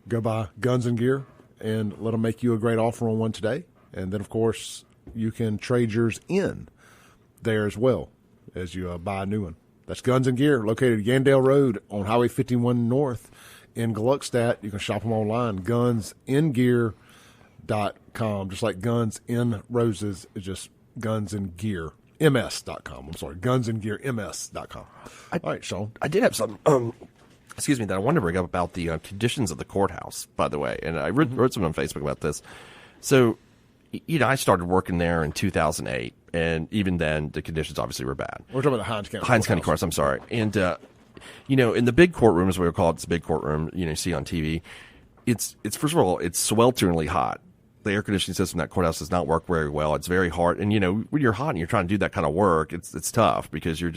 Go by Guns and Gear and let them make you a great offer on one today. And then, of course, you can trade yours in there as well as you buy a new one. That's Guns and Gear, located at Yandale Road on Highway 51 North in Gluckstadt. You can shop them online, gunsandgear.com. Just like Guns in Roses, it's just gunsandgearms.com. I'm sorry, gunsandgearms.com. All right, SHAUN. I did have some, that I wanted to bring up about the conditions of the courthouse, by the way. And I wrote something on Facebook about this. So, I started working there in 2008, and even then, the conditions obviously were bad. We're talking about the Hinds County Courthouse, I'm sorry. And, in the big courtroom, as we call it, it's a big courtroom, you see on TV, it's first of all, it's swelteringly hot. The air conditioning system in that courthouse does not work very well. It's very hard. And, when you're hot and you're trying to do that kind of work, it's tough because you're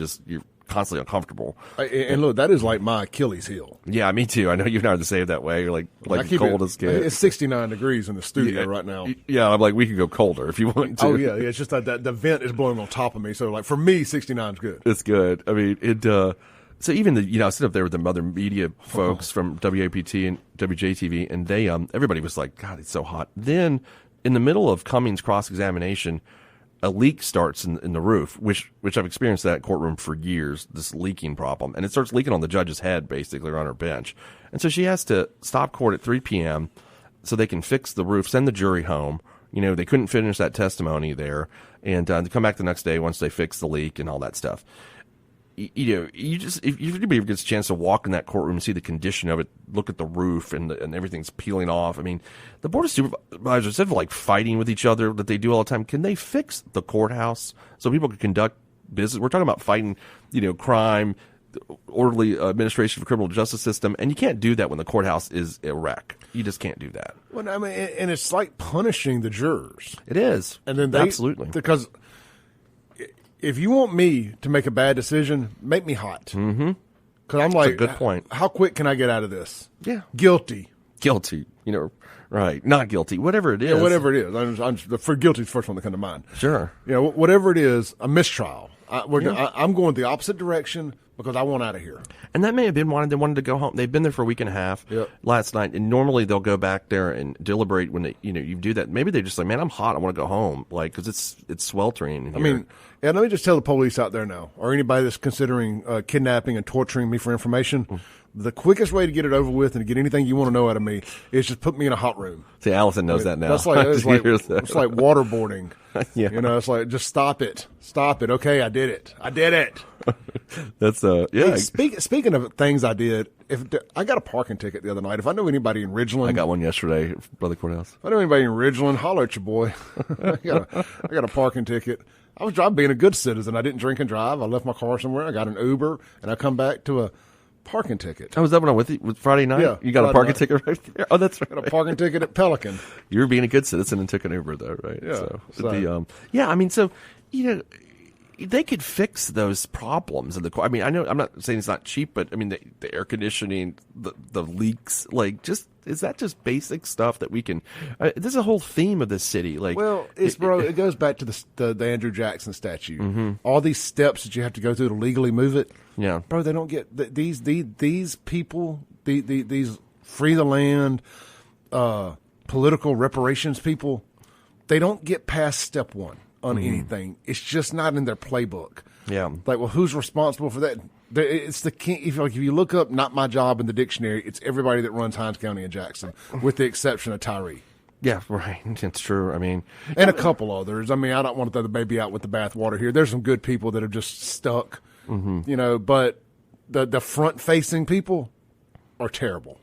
constantly uncomfortable. And look, that is like my Achilles heel. Yeah, me too. I know you're not the same that way. You're like cold as kids. It's 69 degrees in the studio right now. Yeah, I'm like, we could go colder if you want to. Oh yeah, it's just that the vent is blowing on top of me. So like for me, 69 is good. It's good. I mean, it. So even I sit up there with the other media folks from WAPT and WJTV, and they everybody was like, God, it's so hot. Then in the middle of Cummings' cross-examination, a leak starts in the roof, which I've experienced that courtroom for years, this leaking problem. And it starts leaking on the judge's head, basically, or on her bench. And so she has to stop court at 3 p.m. so they can fix the roof, send the jury home. They couldn't finish that testimony there. And to come back the next day once they fix the leak and all that stuff. If anybody gets a chance to walk in that courtroom and see the condition of it, look at the roof and everything's peeling off. I mean, the Board of Supervisors, instead of like fighting with each other that they do all the time, can they fix the courthouse so people can conduct business? We're talking about fighting, crime, orderly administration of the criminal justice system, and you can't do that when the courthouse is a wreck. You just can't do that. Well, I mean, and it's like punishing the jurors. It is. And then absolutely, because if you want me to make a bad decision, make me hot. Mm-hmm. Because I'm like, that's a good point. How quick can I get out of this? Yeah. Guilty. Right. Not guilty. Whatever it is. Yeah, whatever it is. For guilty is the first one that comes to mind. Sure. Whatever it is, a mistrial. I'm going the opposite direction because I want out of here. And that may have been they wanted to go home. They've been there for a week and a half last night, and normally they'll go back there and deliberate when you do that. Maybe they just like, man, I'm hot. I want to go home, because it's sweltering here. I mean, let me just tell the police out there now, or anybody that's considering kidnapping and torturing me for information. The quickest way to get it over with and to get anything you want to know out of me is just put me in a hot room. See, Allison knows that now. It's like waterboarding. Yeah. It's like, just stop it. Okay, I did it. That's yeah. Hey, speaking of things I did, I got a parking ticket the other night. If I know anybody in Ridgeland, I got one yesterday, Brother Courthouse. If I know anybody in Ridgeland, holler at your boy. I got a parking ticket. I was being a good citizen. I didn't drink and drive. I left my car somewhere. I got an Uber, and I come back to a parking ticket. Oh, was that when I'm with you? Friday night? Yeah. You got a parking ticket right there? Oh, that's right. Got a parking ticket at Pelican. You were being a good citizen and took an Uber, though, right? Yeah. They could fix those problems in the court. I mean, I know I'm not saying it's not cheap, but I mean, the air conditioning, the leaks, is that just basic stuff that we can? There's a whole theme of this city. It goes back to the Andrew Jackson statue. Mm-hmm. All these steps that you have to go through to legally move it. Yeah, bro, they don't get these people. These free the land, political reparations people. They don't get past step one on anything. It's just not in their playbook. Yeah. Who's responsible for that? It's the king. If you look up "not my job" in the dictionary, it's everybody that runs Hinds County and Jackson, with the exception of Tyree. Yeah, right. It's true. I mean, and a couple others. I mean, I don't want to throw the baby out with the bathwater here. There's some good people that have just stuck, but the front-facing people are terrible.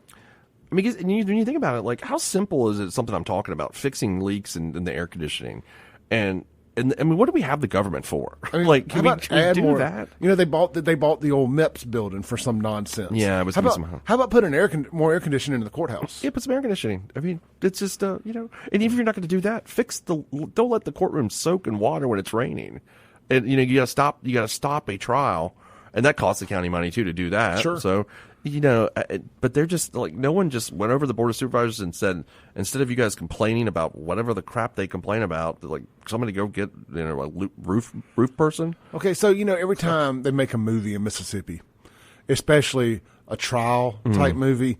I mean, when you think about it, how simple is it? Something I'm talking about, fixing leaks in the air conditioning, and I mean, what do we have the government for? I mean, can we do more that? They bought the old MEPS building for some nonsense. Yeah, it was how about putting more air conditioning in the courthouse? Yeah, put some air conditioning. I mean, it's just and even if you're not going to do that, don't let the courtroom soak in water when it's raining. And you got to stop a trial, and that costs the county money too to do that. Sure. So but they're just no one just went over to the Board of Supervisors and said, instead of you guys complaining about whatever the crap they complain about, somebody go get a roof person. Okay, so every time they make a movie in Mississippi, especially a trial type movie,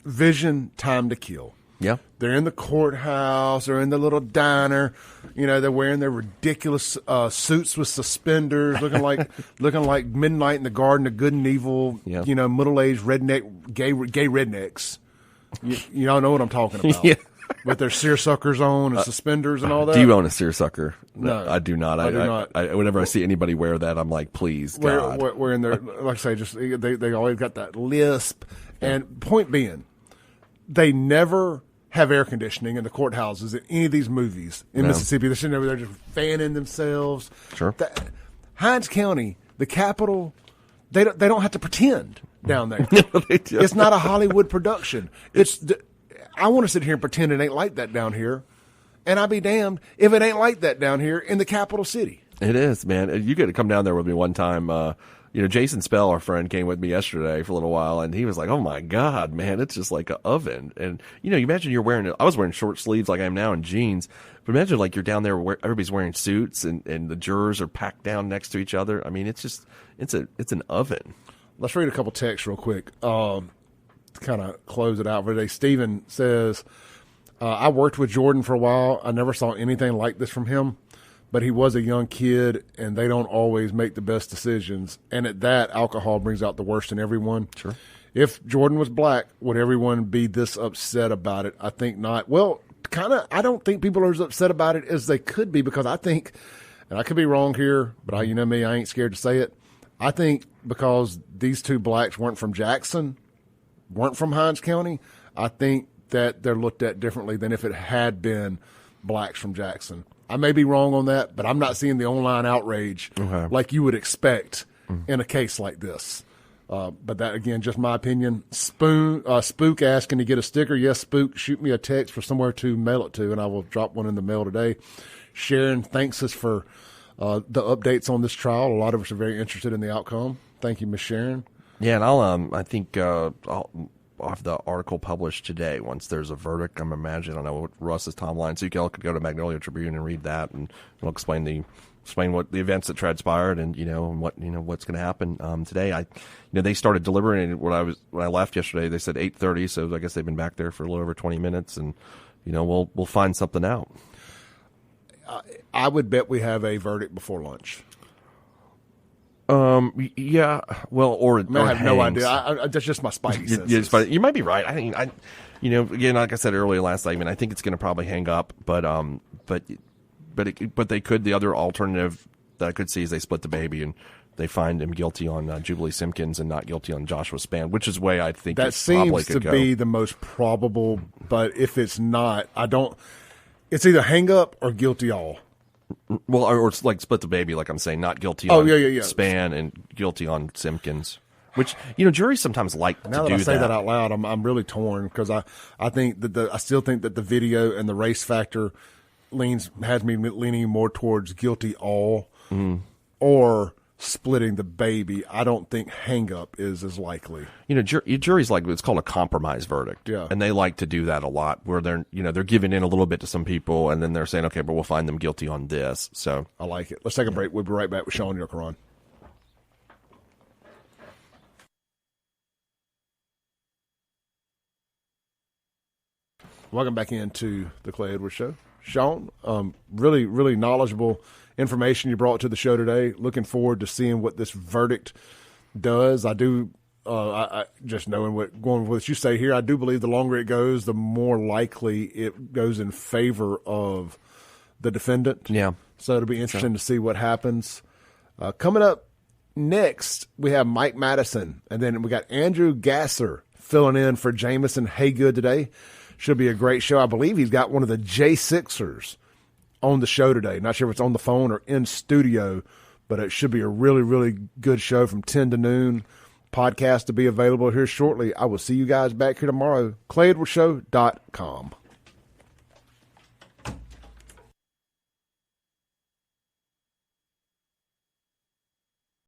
Vision, Time to Kill. Yeah, they're in the courthouse. They're in the little diner. They're wearing their ridiculous suits with suspenders, looking like Midnight in the Garden of Good and Evil. Yeah. Middle-aged gay rednecks. Y'all know what I'm talking about. Yeah. With their seersuckers on and suspenders and all that. Do you own a seersucker? No, I do not. I do not. Whenever I see anybody wear that, I'm like, please, God. Wearing their, like I say, just they always got that lisp. And point being, they never have air conditioning in the courthouses in any of these movies in Mississippi. They're sitting over there just fanning themselves. Sure. Hinds County, the capital, they don't have to pretend down there. No, they do. It's not a Hollywood production. I want to sit here and pretend it ain't like that down here, and I'll be damned if it ain't like that down here in the capital city. It is, man. You got to come down there with me one time. Jason Spell, our friend, came with me yesterday for a little while, and he was like, "Oh my God, man, it's just like an oven." And you imagine I was wearing short sleeves like I am now and jeans, but imagine you're down there where everybody's wearing suits and the jurors are packed down next to each other. I mean, it's an oven. Let's read a couple texts real quick to kind of close it out for today. Steven says, "I worked with Jordan for a while. I never saw anything like this from him. but he was a young kid, and they don't always make the best decisions. And at that, alcohol brings out the worst in everyone. Sure. If Jordan was black, would everyone be this upset about it? I think not. Well, I don't think people are as upset about it as they could be, because I think, and I could be wrong here, but you know me, I ain't scared to say it. I think because these two blacks weren't from Jackson, weren't from Hinds County, I think that they're looked at differently than if it had been blacks from Jackson. I may be wrong on that, but I'm not seeing the online outrage like you would expect in a case like this. But that, again, just my opinion. Spook asking to get a sticker. Yes, Spook, shoot me a text for somewhere to mail it to, and I will drop one in the mail today. Sharon thanks us for the updates on this trial. A lot of us are very interested in the outcome. Thank you, Miss Sharon. Yeah, and I'll have the article published today once there's a verdict. I'm imagining, I don't know what Russ's timeline, so you all could go to Magnolia Tribune and read that, and it'll explain what the events that transpired and what's going to happen today. They started deliberating when I left yesterday. They said 8:30, so I guess they've been back there for a little over 20 minutes, and we'll find something out. I would bet we have a verdict before lunch. Yeah. Well, or I have no idea. That's just my spidey senses. Yeah, you might be right. I think again, like I said earlier last segment, I think it's going to probably hang up, but they could. The other alternative that I could see is they split the baby and they find him guilty on Jubilee Simpkins and not guilty on Joshua Spann, which is the way I think that seems to be the most probable. But if it's not, it's either hang up or guilty all. Well, or it's like split the baby, like I'm saying, not guilty on Spann and guilty on Simpkins. Which juries sometimes like to do that. Now that I say that out loud, I'm really torn, because I think that I still think that the video and the race factor has me leaning more towards guilty all or splitting the baby. I don't think hang up is as likely. Juries it's called a compromise verdict. Yeah. And they like to do that a lot, where they're giving in a little bit to some people and then they're saying, okay, but we'll find them guilty on this. So I like it. Let's take a break. We'll be right back with SHAUN YURTKURAN. Welcome back into the Clay Edwards Show. SHAUN, really, really knowledgeable information you brought to the show today. Looking forward to seeing what this verdict does. I do, I just knowing going with what you say here, I do believe the longer it goes, the more likely it goes in favor of the defendant. Yeah. So it'll be interesting to see what happens. Coming up next, we have Mike Madison, and then we got Andrew Gasser filling in for Jamison Haygood today. Should be a great show. I believe he's got one of the J6ers on the show today. Not sure if it's on the phone or in studio, but it should be a really, really good show from 10 to noon. Podcast to be available here shortly. I will see you guys back here tomorrow. ClayEdwardsShow.com.